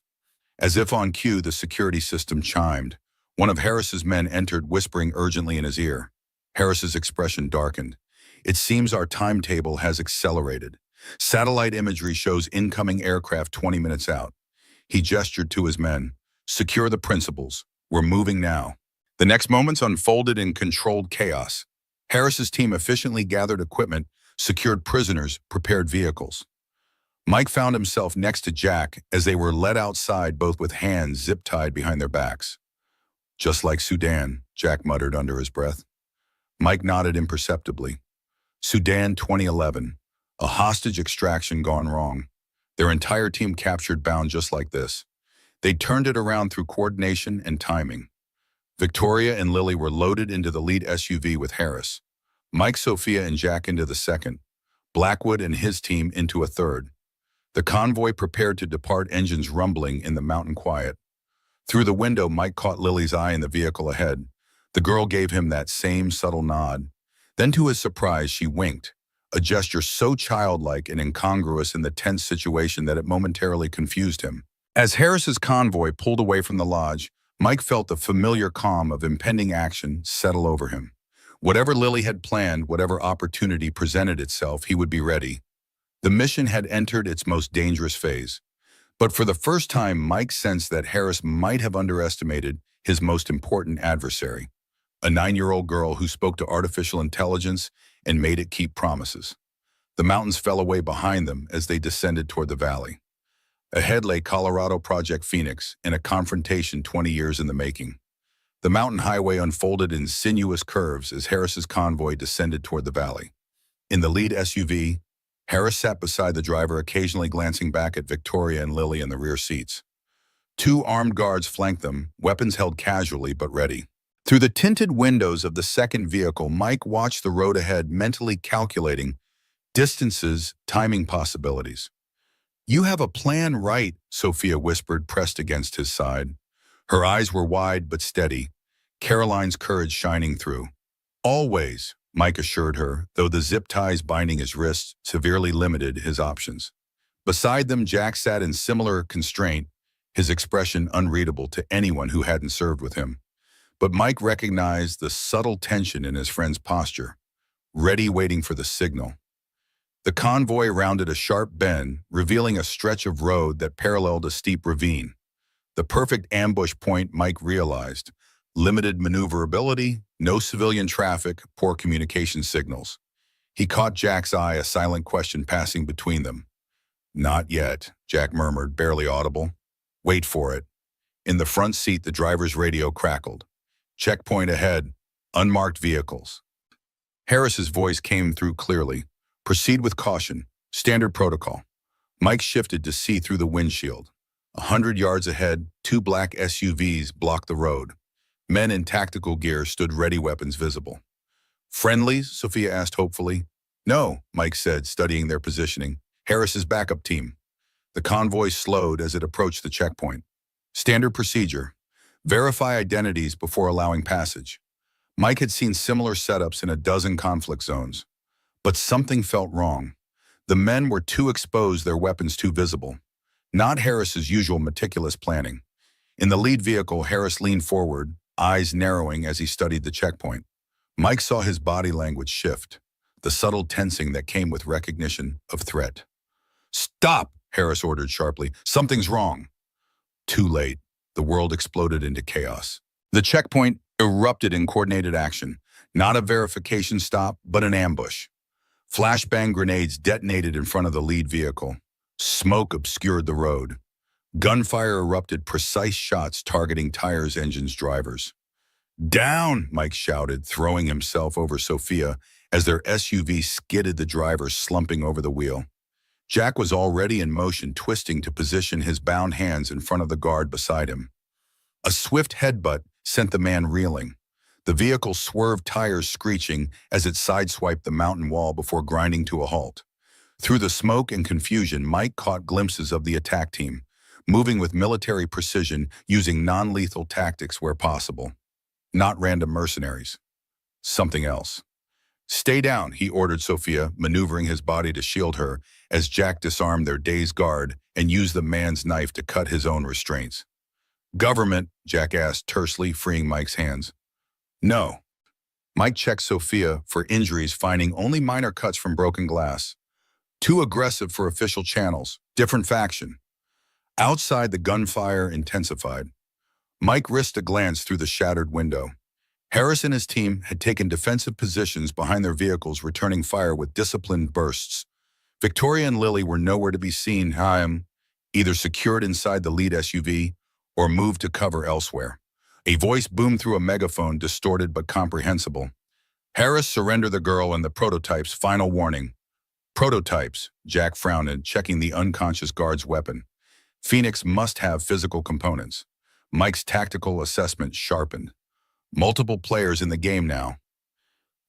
As if on cue, the security system chimed. One of Harris's men entered, whispering urgently in his ear. Harris's expression darkened. It seems our timetable has accelerated. Satellite imagery shows incoming aircraft 20 minutes out. He gestured to his men. Secure the principals. We're moving now. The next moments unfolded in controlled chaos. Harris's team efficiently gathered equipment, secured prisoners, prepared vehicles. Mike found himself next to Jack as they were led outside, both with hands zip-tied behind their backs. Just like Sudan, Jack muttered under his breath. Mike nodded imperceptibly. Sudan 2011. A hostage extraction gone wrong. Their entire team captured, bound just like this. They turned it around through coordination and timing. Victoria and Lily were loaded into the lead SUV with Harris. Mike, Sophia, and Jack into the second. Blackwood and his team into a third. The convoy prepared to depart, engines rumbling in the mountain quiet. Through the window, Mike caught Lily's eye in the vehicle ahead. The girl gave him that same subtle nod. Then, to his surprise, she winked, a gesture so childlike and incongruous in the tense situation that it momentarily confused him. As Harris's convoy pulled away from the lodge, Mike felt the familiar calm of impending action settle over him. Whatever Lily had planned, whatever opportunity presented itself, he would be ready. The mission had entered its most dangerous phase. But for the first time, Mike sensed that Harris might have underestimated his most important adversary, a 9-year-old girl who spoke to artificial intelligence and made it keep promises. The mountains fell away behind them as they descended toward the valley. Ahead lay Colorado Project Phoenix in a confrontation 20 years in the making. The mountain highway unfolded in sinuous curves as Harris's convoy descended toward the valley. In the lead SUV, Harris sat beside the driver, occasionally glancing back at Victoria and Lily in the rear seats. 2 armed guards flanked them, weapons held casually but ready. Through the tinted windows of the second vehicle, Mike watched the road ahead, mentally calculating distances, timing possibilities. You have a plan, right? Sophia whispered, pressed against his side. Her eyes were wide but steady, Caroline's courage shining through. Always, Mike assured her, though the zip ties binding his wrists severely limited his options. Beside them, Jack sat in similar constraint, his expression unreadable to anyone who hadn't served with him. But Mike recognized the subtle tension in his friend's posture, ready waiting for the signal. The convoy rounded a sharp bend, revealing a stretch of road that paralleled a steep ravine. The perfect ambush point, Mike realized. Limited maneuverability, no civilian traffic, poor communication signals. He caught Jack's eye, a silent question passing between them. "Not yet," Jack murmured, barely audible. "Wait for it." In the front seat, the driver's radio crackled. "Checkpoint ahead. Unmarked vehicles." Harris's voice came through clearly. "Proceed with caution. Standard protocol." Mike shifted to see through the windshield. 100 yards ahead, two black SUVs blocked the road. Men in tactical gear stood ready, weapons visible. "Friendlies?" Sophia asked hopefully. "No," Mike said, studying their positioning. "Harris's backup team." The convoy slowed as it approached the checkpoint. Standard procedure. Verify identities before allowing passage. Mike had seen similar setups in a dozen conflict zones. But something felt wrong. The men were too exposed, their weapons too visible. Not Harris's usual meticulous planning. In the lead vehicle, Harris leaned forward, eyes narrowing as he studied the checkpoint. Mike saw his body language shift, the subtle tensing that came with recognition of threat. "Stop!" Harris ordered sharply. "Something's wrong." Too late. The world exploded into chaos. The checkpoint erupted in coordinated action. Not a verification stop, but an ambush. Flashbang grenades detonated in front of the lead vehicle. Smoke obscured the road. Gunfire erupted, precise shots targeting tires, engines, drivers. "Down!" Mike shouted, throwing himself over Sophia as their SUV skidded, the driver slumping over the wheel. Jack was already in motion, twisting to position his bound hands in front of the guard beside him. A swift headbutt sent the man reeling. The vehicle swerved, tires screeching as it sideswiped the mountain wall before grinding to a halt. Through the smoke and confusion, Mike caught glimpses of the attack team, moving with military precision, using non-lethal tactics where possible. Not random mercenaries. Something else. "Stay down," he ordered Sophia, maneuvering his body to shield her as Jack disarmed their dazed guard and used the man's knife to cut his own restraints. "Government?" Jack asked tersely, freeing Mike's hands. "No." Mike checked Sophia for injuries, finding only minor cuts from broken glass. Too aggressive for official channels. Different faction. Outside, the gunfire intensified. Mike risked a glance through the shattered window. Harris and his team had taken defensive positions behind their vehicles, returning fire with disciplined bursts. Victoria and Lily were nowhere to be seen, either secured inside the lead SUV or moved to cover elsewhere. A voice boomed through a megaphone, distorted but comprehensible. "Harris, surrender the girl and the prototypes. Final warning." "Prototypes," Jack frowned, checking the unconscious guard's weapon. "Phoenix must have physical components." Mike's tactical assessment sharpened. Multiple players in the game now.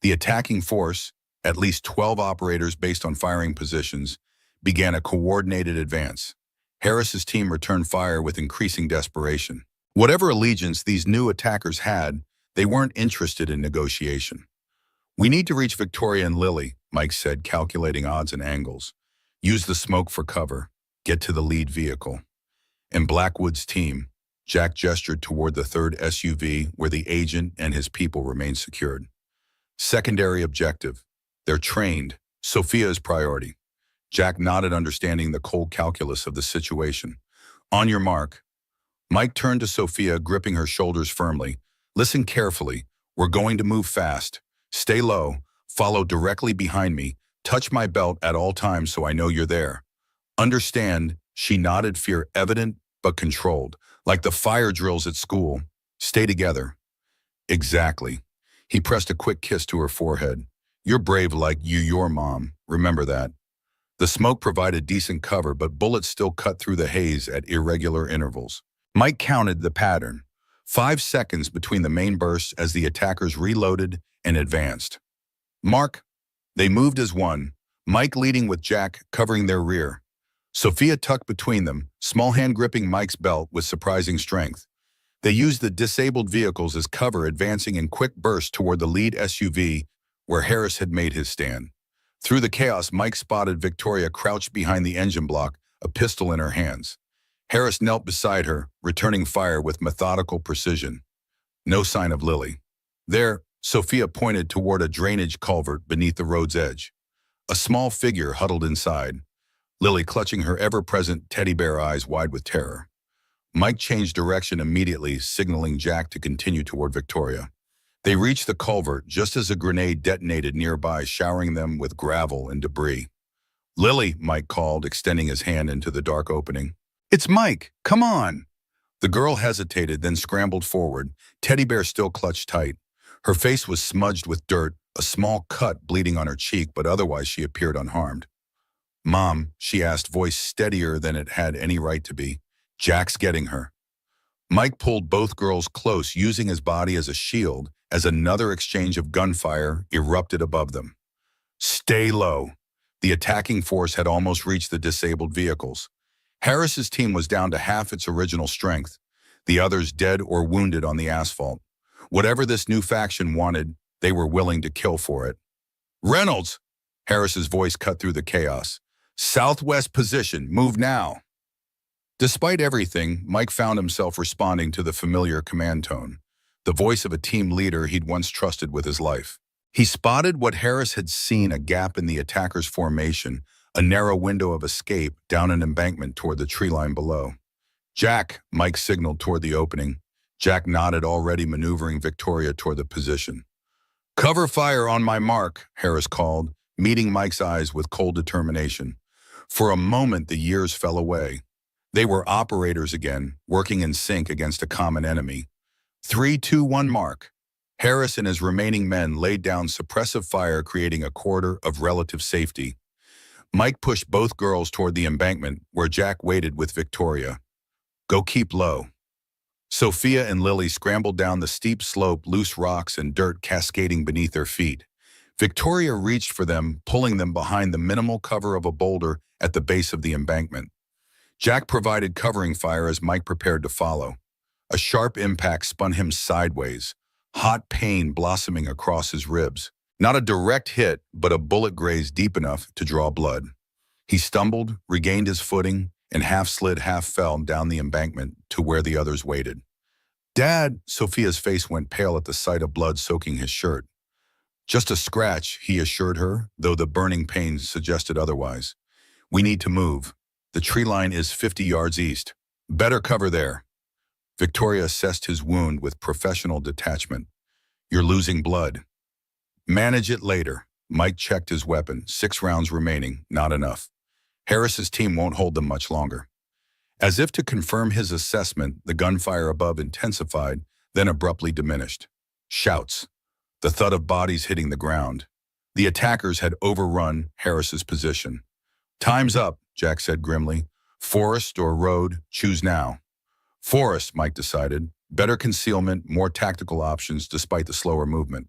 The attacking force, at least 12 operators based on firing positions, began a coordinated advance. Harris's team returned fire with increasing desperation. Whatever allegiance these new attackers had, they weren't interested in negotiation. "We need to reach Victoria and Lily," Mike said, calculating odds and angles. "Use the smoke for cover. Get to the lead vehicle." And Blackwood's team, Jack gestured toward the third SUV where the agent and his people remained secured. "Secondary objective. They're trained. Sophia is priority." Jack nodded, understanding the cold calculus of the situation. "On your mark." Mike turned to Sophia, gripping her shoulders firmly. "Listen carefully. We're going to move fast. Stay low. Follow directly behind me. Touch my belt at all times so I know you're there. Understand?" She nodded, fear evident but controlled, like the fire drills at school. "Stay together." "Exactly." He pressed a quick kiss to her forehead. "You're brave like your mom. Remember that." The smoke provided decent cover, but bullets still cut through the haze at irregular intervals. Mike counted the pattern. 5 seconds between the main bursts as the attackers reloaded and advanced. "Mark." They moved as one, Mike leading with Jack covering their rear. Sophia tucked between them, small hand gripping Mike's belt with surprising strength. They used the disabled vehicles as cover, advancing in quick bursts toward the lead SUV where Harris had made his stand. Through the chaos, Mike spotted Victoria crouched behind the engine block, a pistol in her hands. Harris knelt beside her, returning fire with methodical precision. No sign of Lily. There, Sophia pointed toward a drainage culvert beneath the road's edge. A small figure huddled inside, Lily clutching her ever-present teddy bear eyes wide with terror. Mike changed direction immediately, signaling Jack to continue toward Victoria. They reached the culvert just as a grenade detonated nearby, showering them with gravel and debris. "Lily," Mike called, extending his hand into the dark opening. "It's Mike! Come on!" The girl hesitated, then scrambled forward, teddy bear still clutched tight. Her face was smudged with dirt, a small cut bleeding on her cheek, but otherwise she appeared unharmed. "Mom," she asked, voice steadier than it had any right to be. "Jack's getting her." Mike pulled both girls close, using his body as a shield, as another exchange of gunfire erupted above them. "Stay low." The attacking force had almost reached the disabled vehicles. Harris's team was down to half its original strength, the others dead or wounded on the asphalt. Whatever this new faction wanted, they were willing to kill for it. "Reynolds!" Harris's voice cut through the chaos. "Southwest position, move now." Despite everything, Mike found himself responding to the familiar command tone, the voice of a team leader he'd once trusted with his life. He spotted what Harris had seen, a gap in the attackers' formation, a narrow window of escape down an embankment toward the tree line below. "Jack," Mike signaled toward the opening. Jack nodded, already maneuvering Victoria toward the position. "Cover fire on my mark," Harris called, meeting Mike's eyes with cold determination. For a moment, the years fell away. They were operators again, working in sync against a common enemy. 3, 2, 1 mark. Harris and his remaining men laid down suppressive fire, creating a corridor of relative safety. Mike pushed both girls toward the embankment, where Jack waited with Victoria. "Go keep low." Sophia and Lily scrambled down the steep slope, loose rocks and dirt cascading beneath their feet. Victoria reached for them, pulling them behind the minimal cover of a boulder at the base of the embankment. Jack provided covering fire as Mike prepared to follow. A sharp impact spun him sideways, hot pain blossoming across his ribs. Not a direct hit, but a bullet grazed deep enough to draw blood. He stumbled, regained his footing, and half slid, half fell down the embankment to where the others waited. "Dad!" Sophia's face went pale at the sight of blood soaking his shirt. "Just a scratch," he assured her, though the burning pain suggested otherwise. "We need to move. The tree line is 50 yards east. Better cover there." Victoria assessed his wound with professional detachment. "You're losing blood." "Manage it later." Mike checked his weapon. 6 rounds remaining, not enough. Harris's team won't hold them much longer. As if to confirm his assessment, the gunfire above intensified, then abruptly diminished. Shouts. The thud of bodies hitting the ground. The attackers had overrun Harris's position. "Time's up," Jack said grimly. "Forest or road, choose now." Forest, Mike decided. Better concealment, more tactical options despite the slower movement.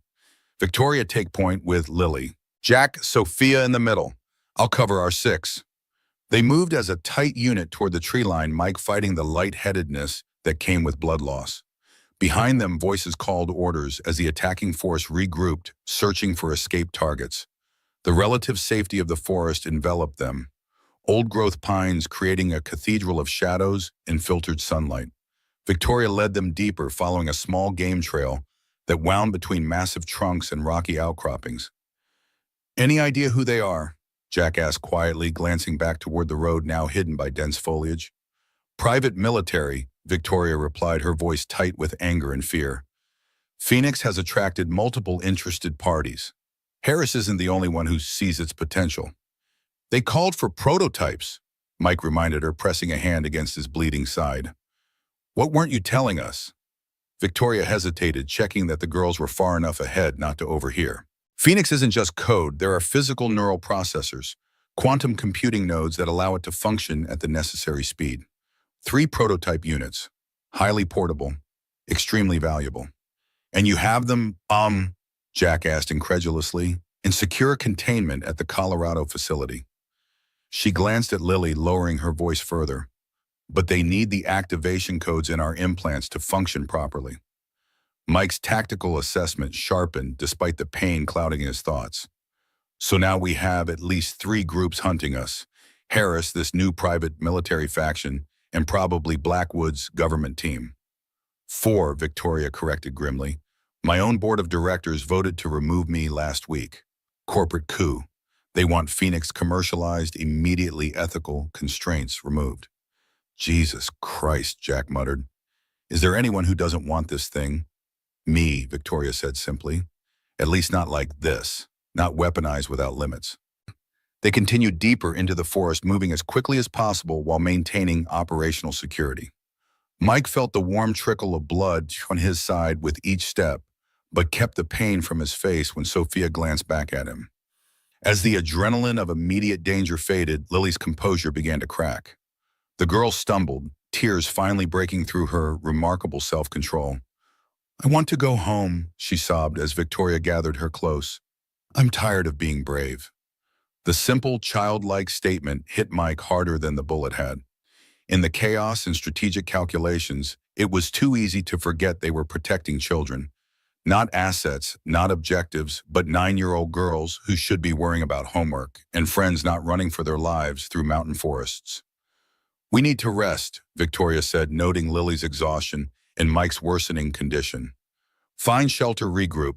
Victoria take point with Lily. Jack, Sophia in the middle. I'll cover our 6. They moved as a tight unit toward the tree line, Mike fighting the lightheadedness that came with blood loss. Behind them, voices called orders as the attacking force regrouped, searching for escaped targets. The relative safety of the forest enveloped them. Old-growth pines creating a cathedral of shadows and filtered sunlight. Victoria led them deeper, following a small game trail that wound between massive trunks and rocky outcroppings. "Any idea who they are?" Jack asked quietly, glancing back toward the road now hidden by dense foliage. "Private military," Victoria replied, her voice tight with anger and fear. "Phoenix has attracted multiple interested parties. Harris isn't the only one who sees its potential." "They called for prototypes," Mike reminded her, pressing a hand against his bleeding side. "What weren't you telling us?" Victoria hesitated, checking that the girls were far enough ahead not to overhear. "Phoenix isn't just code. There are physical neural processors, quantum computing nodes that allow it to function at the necessary speed. 3 prototype units, highly portable, extremely valuable." "And you have them, Jack asked incredulously, "in secure containment at the Colorado facility." She glanced at Lily, lowering her voice further. "But they need the activation codes in our implants to function properly." Mike's tactical assessment sharpened despite the pain clouding his thoughts. "So now we have at least 3 groups hunting us. Harris, this new private military faction, and probably Blackwood's government team." 4, Victoria corrected grimly. My own board of directors voted to remove me last week. Corporate coup. They want Phoenix commercialized, immediately ethical constraints removed. Jesus Christ, Jack muttered. Is there anyone who doesn't want this thing? Me, Victoria said simply. At least not like this, not weaponized without limits. They continued deeper into the forest, moving as quickly as possible while maintaining operational security. Mike felt the warm trickle of blood on his side with each step, but kept the pain from his face when Sophia glanced back at him. As the adrenaline of immediate danger faded, Lily's composure began to crack. The girl stumbled, tears finally breaking through her remarkable self-control. I want to go home, she sobbed as Victoria gathered her close. I'm tired of being brave. The simple, childlike statement hit Mike harder than the bullet had. In the chaos and strategic calculations, it was too easy to forget they were protecting children. Not assets, not objectives, but 9-year-old girls who should be worrying about homework and friends not running for their lives through mountain forests. We need to rest, Victoria said, noting Lily's exhaustion and Mike's worsening condition. Find shelter, regroup.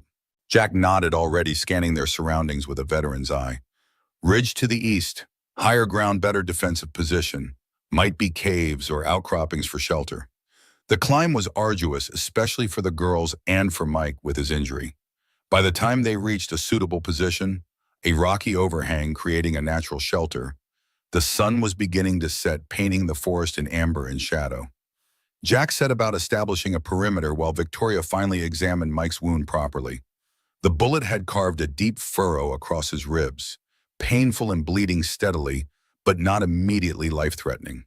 Jack nodded, already scanning their surroundings with a veteran's eye. Ridge to the east, higher ground, better defensive position. Might be caves or outcroppings for shelter. The climb was arduous, especially for the girls and for Mike with his injury. By the time they reached a suitable position, a rocky overhang creating a natural shelter, the sun was beginning to set, painting the forest in amber and shadow. Jack set about establishing a perimeter while Victoria finally examined Mike's wound properly. The bullet had carved a deep furrow across his ribs, painful and bleeding steadily, but not immediately life-threatening.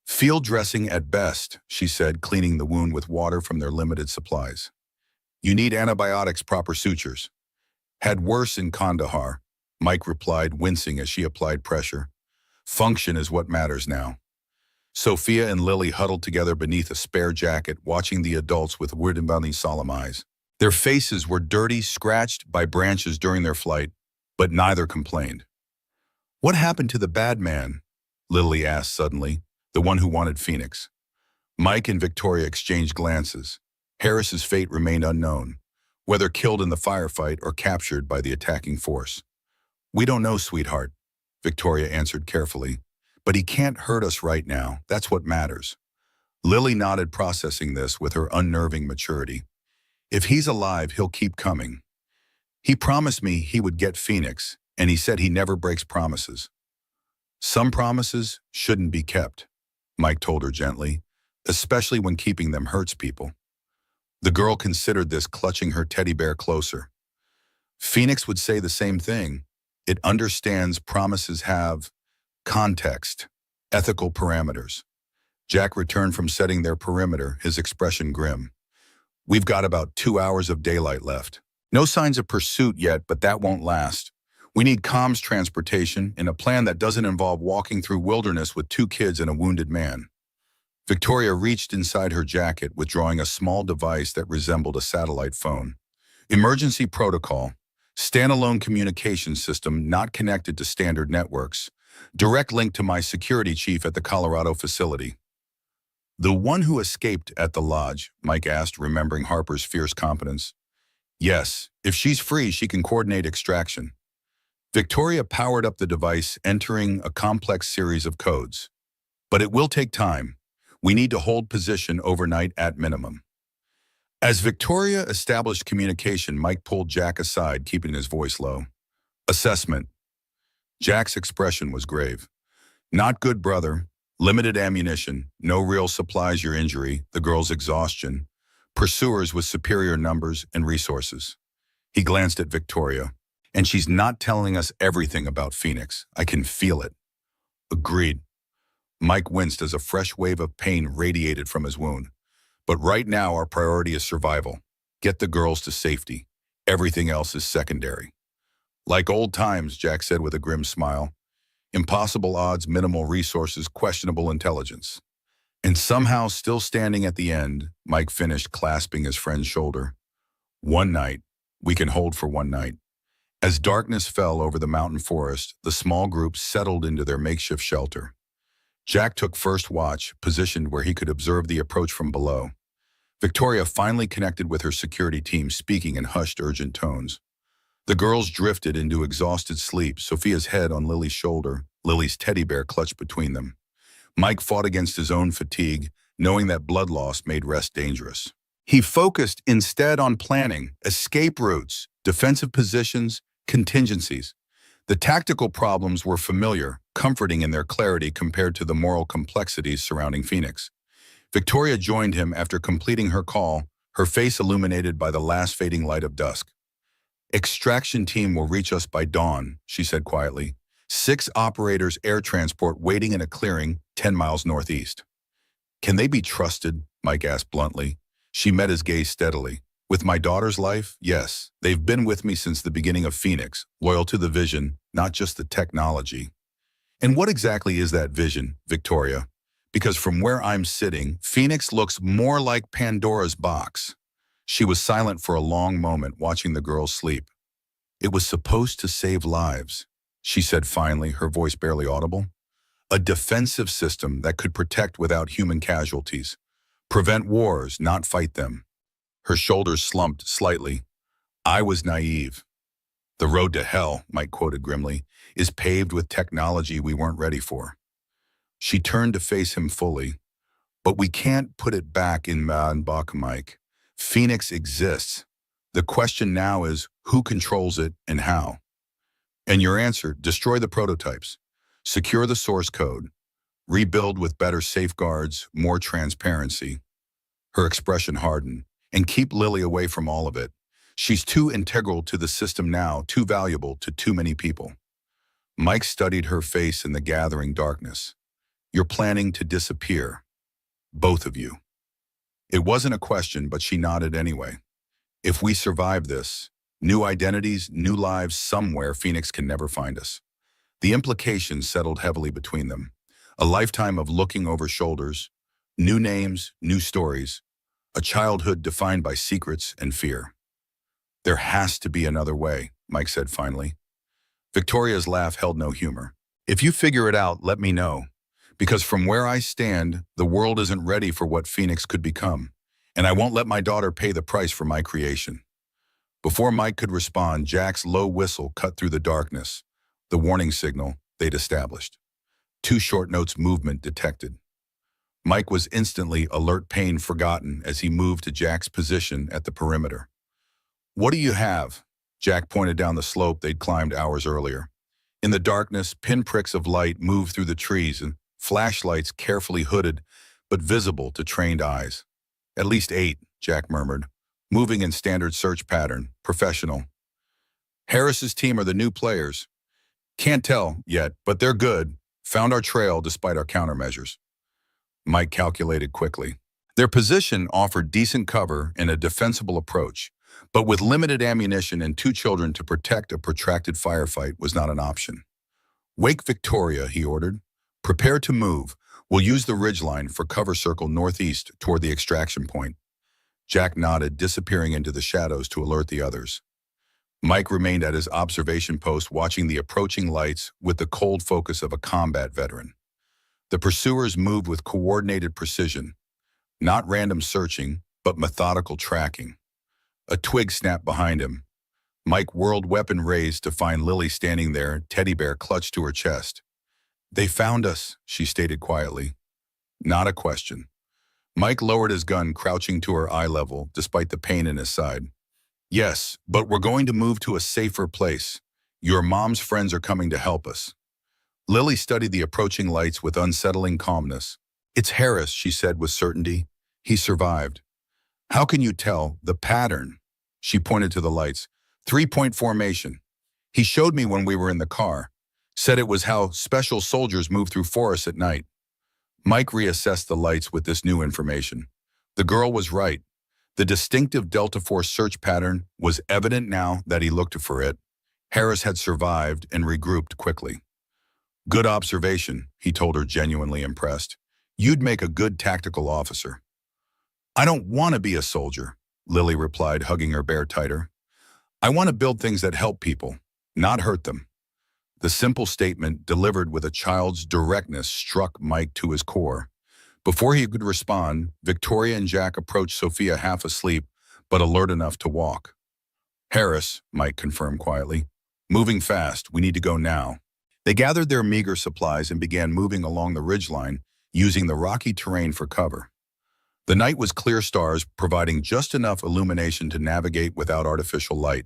Field dressing at best, she said, cleaning the wound with water from their limited supplies. You need antibiotics, proper sutures. Had worse in Kandahar, Mike replied, wincing as she applied pressure. Function is what matters now. Sophia and Lily huddled together beneath a spare jacket, watching the adults with wooden-bounding solemn eyes. Their faces were dirty, scratched by branches during their flight, but neither complained. What happened to the bad man? Lily asked suddenly, the one who wanted Phoenix. Mike and Victoria exchanged glances. Harris's fate remained unknown, whether killed in the firefight or captured by the attacking force. We don't know, sweetheart, Victoria answered carefully. But he can't hurt us right now. That's what matters. Lily nodded, processing this with her unnerving maturity. If he's alive, he'll keep coming. He promised me he would get Phoenix, and he said he never breaks promises. Some promises shouldn't be kept, Mike told her gently, especially when keeping them hurts people. The girl considered this, clutching her teddy bear closer. Phoenix would say the same thing. It understands promises have context, ethical parameters. Jack returned from setting their perimeter, his expression grim. We've got about 2 hours of daylight left. No signs of pursuit yet, but that won't last. We need comms transportation and a plan that doesn't involve walking through wilderness with 2 kids and a wounded man. Victoria reached inside her jacket, withdrawing a small device that resembled a satellite phone. Emergency protocol, standalone communication system not connected to standard networks. Direct link to my security chief at the Colorado facility. The one who escaped at the lodge, Mike asked, remembering Harper's fierce competence. Yes, if she's free, she can coordinate extraction. Victoria powered up the device, entering a complex series of codes. But it will take time. We need to hold position overnight at minimum. As Victoria established communication, Mike pulled Jack aside, keeping his voice low. Assessment. Jack's expression was grave. Not good, brother. Limited ammunition, no real supplies, your injury, the girl's exhaustion, pursuers with superior numbers and resources. He glanced at Victoria. And she's not telling us everything about Phoenix. I can feel it. Agreed. Mike winced as a fresh wave of pain radiated from his wound. But right now our priority is survival. Get the girls to safety. Everything else is secondary. Like old times, Jack said with a grim smile. Impossible odds, minimal resources, questionable intelligence. And somehow, still standing at the end, Mike finished, clasping his friend's shoulder. One night. We can hold for one night. As darkness fell over the mountain forest, the small group settled into their makeshift shelter. Jack took first watch, positioned where he could observe the approach from below. Victoria finally connected with her security team, speaking in hushed, urgent tones. The girls drifted into exhausted sleep, Sophia's head on Lily's shoulder, Lily's teddy bear clutched between them. Mike fought against his own fatigue, knowing that blood loss made rest dangerous. He focused instead on planning, escape routes, defensive positions, contingencies. The tactical problems were familiar, comforting in their clarity compared to the moral complexities surrounding Phoenix. Victoria joined him after completing her call, her face illuminated by the last fading light of dusk. "Extraction team will reach us by dawn," she said quietly. 6 operators air transport waiting in a clearing 10 miles northeast. "Can they be trusted?" Mike asked bluntly. She met his gaze steadily. "With my daughter's life, yes. They've been with me since the beginning of Phoenix, loyal to the vision, not just the technology." "And what exactly is that vision, Victoria? Because from where I'm sitting, Phoenix looks more like Pandora's box." She was silent for a long moment, watching the girls sleep. "It was supposed to save lives," she said finally, her voice barely audible. "A defensive system that could protect without human casualties. Prevent wars, not fight them." Her shoulders slumped slightly. "I was naive." "The road to hell," Mike quoted grimly, "is paved with technology we weren't ready for." She turned to face him fully. "But we can't put it back in Manbach, Mike. Phoenix exists. The question now is who controls it and how?" "And your answer, destroy the prototypes. Secure the source code. Rebuild with better safeguards, more transparency." Her expression hardened. "And keep Lily away from all of it. She's too integral to the system now, too valuable to too many people." Mike studied her face in the gathering darkness. "You're planning to disappear. Both of you." It wasn't a question, but she nodded anyway. "If we survive this, new identities, new lives, somewhere Phoenix can never find us." The implications settled heavily between them. A lifetime of looking over shoulders, new names, new stories, a childhood defined by secrets and fear. "There has to be another way," Mike said finally. Victoria's laugh held no humor. "If you figure it out, let me know. Because from where I stand, the world isn't ready for what Phoenix could become, and I won't let my daughter pay the price for my creation." Before Mike could respond, Jack's low whistle cut through the darkness, the warning signal they'd established. 2 short notes movement detected. Mike was instantly alert, pain forgotten as he moved to Jack's position at the perimeter. "What do you have?" Jack pointed down the slope they'd climbed hours earlier. In the darkness, pinpricks of light moved through the trees and flashlights carefully hooded but visible to trained eyes. "At least 8, Jack murmured, moving in standard search pattern, professional. "Harris's team are the new players. Can't tell yet, but they're good. Found our trail despite our countermeasures." Mike calculated quickly. Their position offered decent cover and a defensible approach, but with limited ammunition and 2 children to protect, a protracted firefight was not an option. "Wake Victoria," he ordered. "Prepare to move. We'll use the ridgeline for cover, circle northeast toward the extraction point." Jack nodded, disappearing into the shadows to alert the others. Mike remained at his observation post, watching the approaching lights with the cold focus of a combat veteran. The pursuers moved with coordinated precision, not random searching, but methodical tracking. A twig snapped behind him. Mike whirled, weapon raised, to find Lily standing there, teddy bear clutched to her chest. "They found us," she stated quietly. Not a question. Mike lowered his gun, crouching to her eye level, despite the pain in his side. "Yes, but we're going to move to a safer place. Your mom's friends are coming to help us." Lily studied the approaching lights with unsettling calmness. "It's Harris," she said with certainty. "He survived." "How can you tell? The pattern." She pointed to the lights. 3-point formation. "He showed me when we were in the car. Said it was how special soldiers move through forests at night." Mike reassessed the lights with this new information. The girl was right. The distinctive Delta Force search pattern was evident now that he looked for it. Harris had survived and regrouped quickly. "Good observation," he told her, genuinely impressed. "You'd make a good tactical officer." "I don't want to be a soldier," Lily replied, hugging her bear tighter. "I want to build things that help people, not hurt them." The simple statement, delivered with a child's directness, struck Mike to his core. Before he could respond, Victoria and Jack approached Sophia half asleep, but alert enough to walk. Harris, Mike confirmed quietly. Moving fast, we need to go now. They gathered their meager supplies and began moving along the ridgeline, using the rocky terrain for cover. The night was clear stars, providing just enough illumination to navigate without artificial light.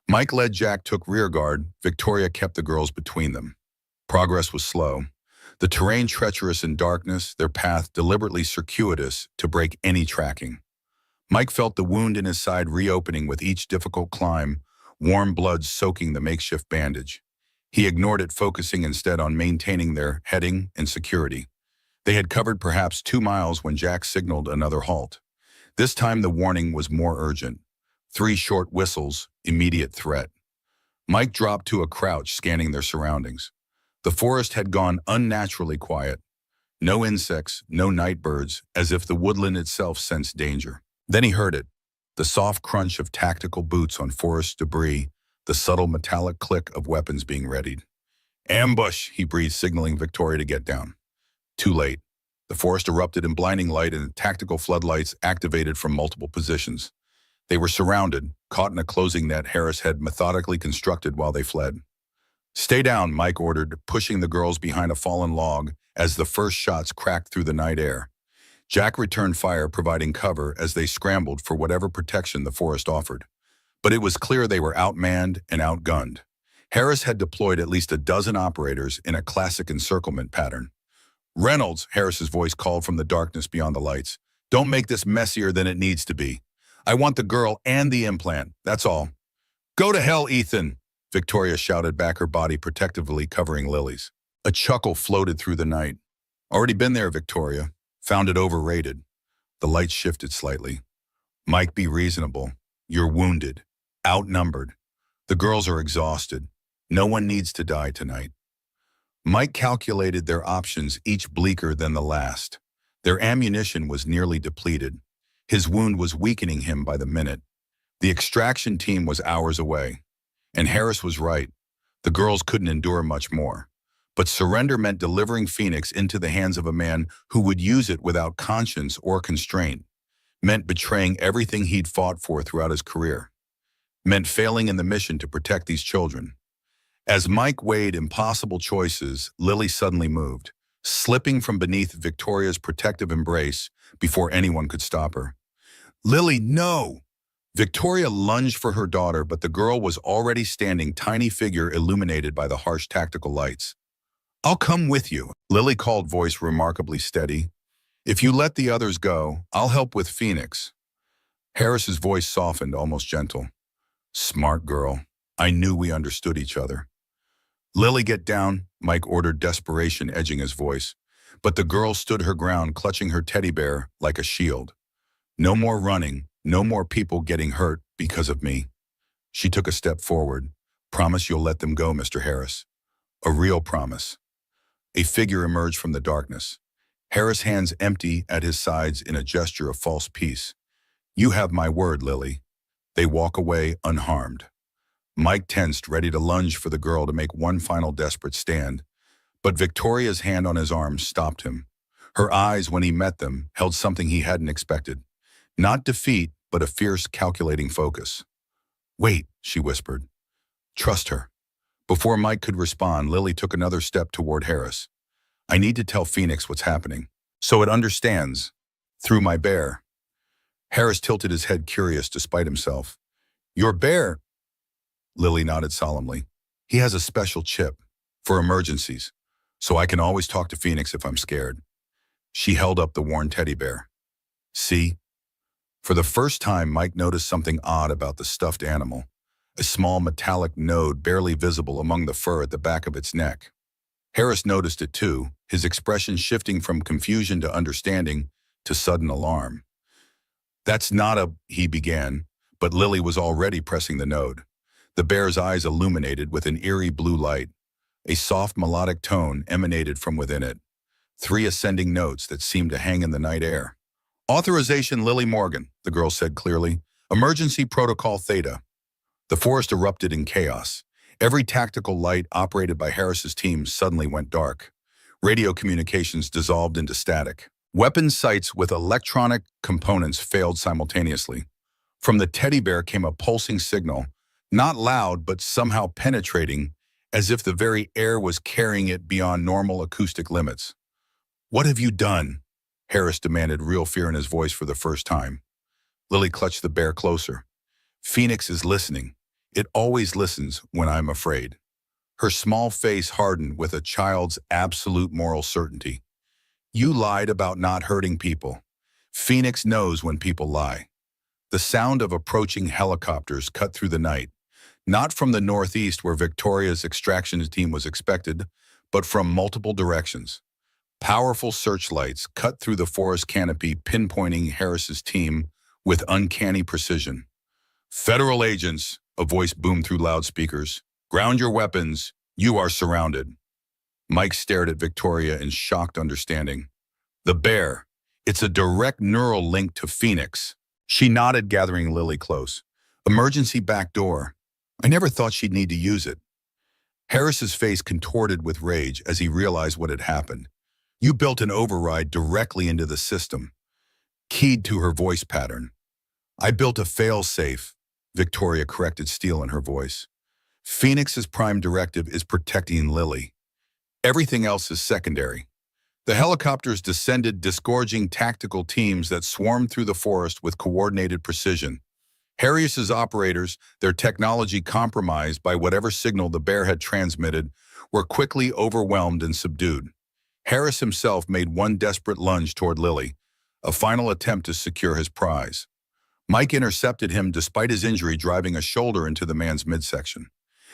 Mike led, Jack took rear guard, Victoria kept the girls between them. Progress was slow. The terrain treacherous in darkness, their path deliberately circuitous to break any tracking. Mike felt the wound in his side reopening with each difficult climb, warm blood soaking the makeshift bandage. He ignored it, focusing instead on maintaining their heading and security. They had covered perhaps 2 miles when Jack signaled another halt. This time the warning was more urgent. 3 short whistles, immediate threat. Mike dropped to a crouch, scanning their surroundings. The forest had gone unnaturally quiet. No insects, no night birds, as if the woodland itself sensed danger. Then he heard it, the soft crunch of tactical boots on forest debris, the subtle metallic click of weapons being readied. Ambush, he breathed, signaling Victoria to get down. Too late. The forest erupted in blinding light and tactical floodlights activated from multiple positions. They were surrounded, caught in a closing net Harris had methodically constructed while they fled. Stay down, Mike ordered, pushing the girls behind a fallen log as the first shots cracked through the night air. Jack returned fire, providing cover as they scrambled for whatever protection the forest offered. But it was clear they were outmanned and outgunned. Harris had deployed at least a dozen operators in a classic encirclement pattern. Reynolds, Harris's voice called from the darkness beyond the lights. Don't make this messier than it needs to be. I want the girl and the implant, that's all. Go to hell, Ethan, Victoria shouted back, her body protectively covering Lily's. A chuckle floated through the night. Already been there, Victoria. Found it overrated. The lights shifted slightly. Mike, be reasonable. You're wounded. Outnumbered. The girls are exhausted. No one needs to die tonight. Mike calculated their options, each bleaker than the last. Their ammunition was nearly depleted. His wound was weakening him by the minute. The extraction team was hours away. And Harris was right. The girls couldn't endure much more. But surrender meant delivering Phoenix into the hands of a man who would use it without conscience or constraint. Meant betraying everything he'd fought for throughout his career. Meant failing in the mission to protect these children. As Mike weighed impossible choices, Lily suddenly moved, slipping from beneath Victoria's protective embrace before anyone could stop her. Lily, no! Victoria lunged for her daughter, but the girl was already standing, tiny figure illuminated by the harsh tactical lights. I'll come with you, Lily called, voice remarkably steady. If you let the others go, I'll help with Phoenix. Harris's voice softened, almost gentle. Smart girl. I knew we understood each other. Lily, get down, Mike ordered, desperation edging his voice. But the girl stood her ground, clutching her teddy bear like a shield. No more running, no more people getting hurt because of me. She took a step forward. Promise you'll let them go, Mr. Harris. A real promise. A figure emerged from the darkness. Harris' hands empty at his sides in a gesture of false peace. You have my word, Lily. They walk away unharmed. Mike tensed, ready to lunge for the girl to make one final desperate stand. But Victoria's hand on his arm stopped him. Her eyes, when he met them, held something he hadn't expected. Not defeat, but a fierce, calculating focus. Wait, she whispered. Trust her. Before Mike could respond, Lily took another step toward Harris. I need to tell Phoenix what's happening, so it understands. Through my bear. Harris tilted his head, curious despite himself. Your bear? Lily nodded solemnly. He has a special chip for emergencies, so I can always talk to Phoenix if I'm scared. She held up the worn teddy bear. See? For the first time, Mike noticed something odd about the stuffed animal, a small metallic node barely visible among the fur at the back of its neck. Harris noticed it too, his expression shifting from confusion to understanding to sudden alarm. That's not a, he began, but Lily was already pressing the node. The bear's eyes illuminated with an eerie blue light. A soft melodic tone emanated from within it. 3 ascending notes that seemed to hang in the night air. Authorization, Lily Morgan, the girl said clearly. Emergency Protocol Theta. The forest erupted in chaos. Every tactical light operated by Harris's team suddenly went dark. Radio communications dissolved into static. Weapon sights with electronic components failed simultaneously. From the teddy bear came a pulsing signal, not loud but somehow penetrating, as if the very air was carrying it beyond normal acoustic limits. "What have you done?" Harris demanded, real fear in his voice for the first time. Lily clutched the bear closer. "Phoenix is listening. It always listens when I'm afraid." Her small face hardened with a child's absolute moral certainty. "You lied about not hurting people. Phoenix knows when people lie." The sound of approaching helicopters cut through the night, not from the northeast where Victoria's extraction team was expected, but from multiple directions. Powerful searchlights cut through the forest canopy, pinpointing Harris's team with uncanny precision. "Federal agents," a voice boomed through loudspeakers. "Ground your weapons. You are surrounded." Mike stared at Victoria in shocked understanding. "The bear. It's a direct neural link to Phoenix." She nodded, gathering Lily close. "Emergency back door. I never thought she'd need to use it." Harris's face contorted with rage as he realized what had happened. "You built an override directly into the system." Keyed to her voice pattern. "I built a fail-safe," Victoria corrected, steel in her voice. "Phoenix's prime directive is protecting Lily. Everything else is secondary." The helicopters descended, disgorging tactical teams that swarmed through the forest with coordinated precision. Harris's operators, their technology compromised by whatever signal the bear had transmitted, were quickly overwhelmed and subdued. Harris himself made one desperate lunge toward Lily, a final attempt to secure his prize. Mike intercepted him despite his injury, driving a shoulder into the man's midsection.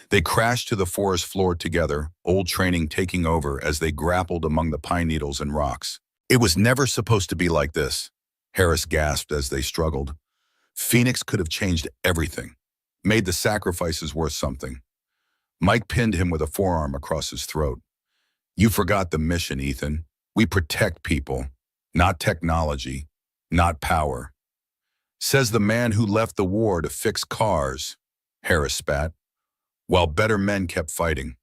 They crashed to the forest floor together, old training taking over as they grappled among the pine needles and rocks. "It was never supposed to be like this," Harris gasped as they struggled. "Phoenix could have changed everything, made the sacrifices worth something." Mike pinned him with a forearm across his throat. "You forgot the mission, Ethan. We protect people, not technology, not power." "Says the man who left the war to fix cars," Harris spat, while better men kept fighting.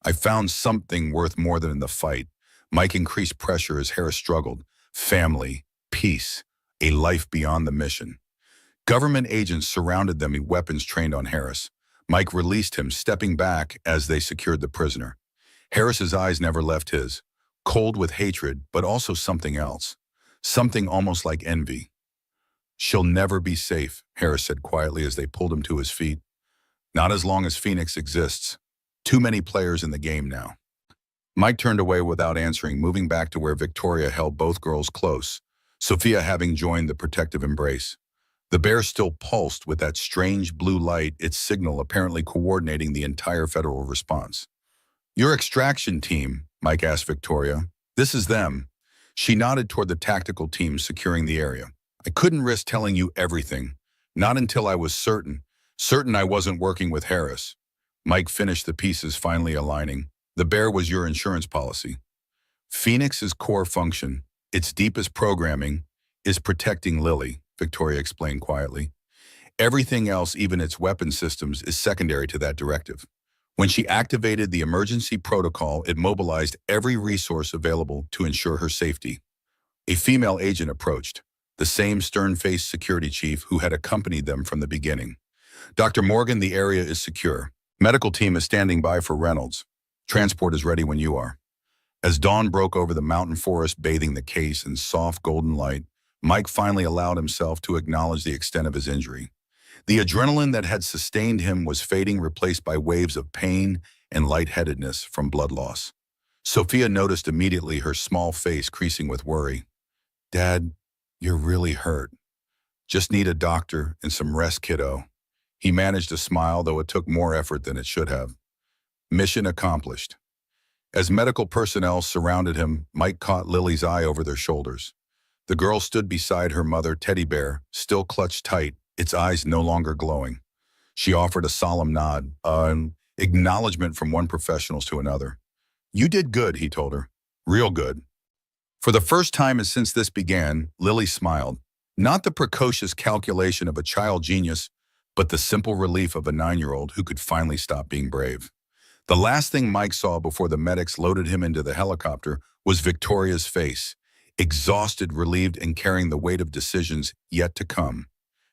"I found something worth more than the fight." Mike increased pressure as Harris struggled. "Family, peace, a life beyond the mission." Government agents surrounded them, weapons trained on Harris. Mike released him, stepping back as they secured the prisoner. Harris's eyes never left his, cold with hatred, but also something else. Something almost like envy. "She'll never be safe," Harris said quietly as they pulled him to his feet. "Not as long as Phoenix exists. Too many players in the game now." Mike turned away without answering, moving back to where Victoria held both girls close, Sophia having joined the protective embrace. The bear still pulsed with that strange blue light, its signal apparently coordinating the entire federal response. "Your extraction team," Mike asked Victoria. "This is them." She nodded toward the tactical team securing the area. "I couldn't risk telling you everything, not until I was certain I wasn't working with Harris." Mike finished the pieces, finally aligning. "The bear was your insurance policy. Phoenix's core function, its deepest programming, is protecting Lily," Victoria explained quietly. "Everything else, even its weapon systems, is secondary to that directive." When she activated the emergency protocol, it mobilized every resource available to ensure her safety. A female agent approached, the same stern-faced security chief who had accompanied them from the beginning. "Dr. Morgan, the area is secure. Medical team is standing by for Reynolds. Transport is ready when you are." As dawn broke over the mountain forest, bathing the case in soft golden light, Mike finally allowed himself to acknowledge the extent of his injury. The adrenaline that had sustained him was fading, replaced by waves of pain and lightheadedness from blood loss. Sophia noticed immediately, her small face creasing with worry. "Dad, you're really hurt. Just need a doctor and some rest, kiddo." He managed to smile, though it took more effort than it should have. Mission accomplished. As medical personnel surrounded him, Mike caught Lily's eye over their shoulders. The girl stood beside her mother, teddy bear, still clutched tight, its eyes no longer glowing. She offered a solemn nod, an acknowledgement from one professional to another. "You did good," he told her. "Real good." For the first time since this began, Lily smiled. Not the precocious calculation of a child genius, but the simple relief of a 9-year-old who could finally stop being brave. The last thing Mike saw before the medics loaded him into the helicopter was Victoria's face. exhausted, relieved, and carrying the weight of decisions yet to come.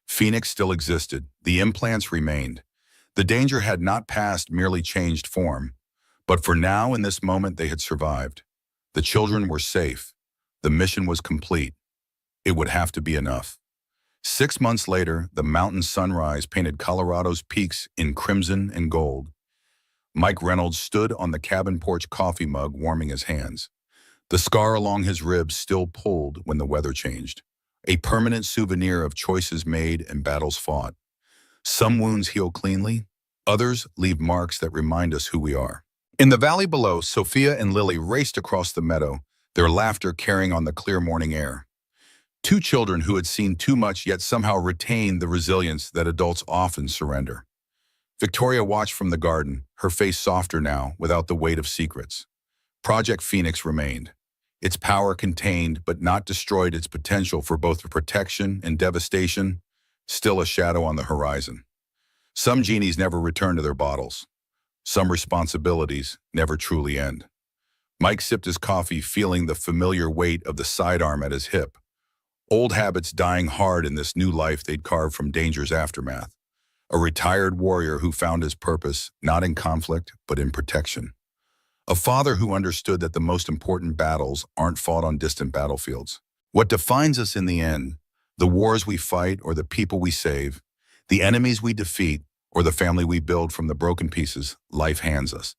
Phoenix still existed. The implants remained. The danger had not passed, merely changed form. But for now, in this moment, they had survived. The children were safe. The mission was complete. It would have to be enough. 6 months later, the mountain sunrise painted Colorado's peaks in crimson and gold. Mike Reynolds stood on the cabin porch, coffee mug warming his hands. The scar along his ribs still pulled when the weather changed, a permanent souvenir of choices made and battles fought. Some wounds heal cleanly, others leave marks that remind us who we are. In the valley below, Sophia and Lily raced across the meadow, their laughter carrying on the clear morning air. Two children who had seen too much yet somehow retained the resilience that adults often surrender. Victoria watched from the garden, her face softer now, without the weight of secrets. Project Phoenix remained. Its power contained but not destroyed, its potential for both protection and devastation, still a shadow on the horizon. Some genies never return to their bottles. Some responsibilities never truly end. Mike sipped his coffee, feeling the familiar weight of the sidearm at his hip. Old habits dying hard in this new life they'd carved from danger's aftermath. A retired warrior who found his purpose not in conflict, but in protection. A father who understood that the most important battles aren't fought on distant battlefields. What defines us in the end, the wars we fight or the people we save, the enemies we defeat or the family we build from the broken pieces life hands us.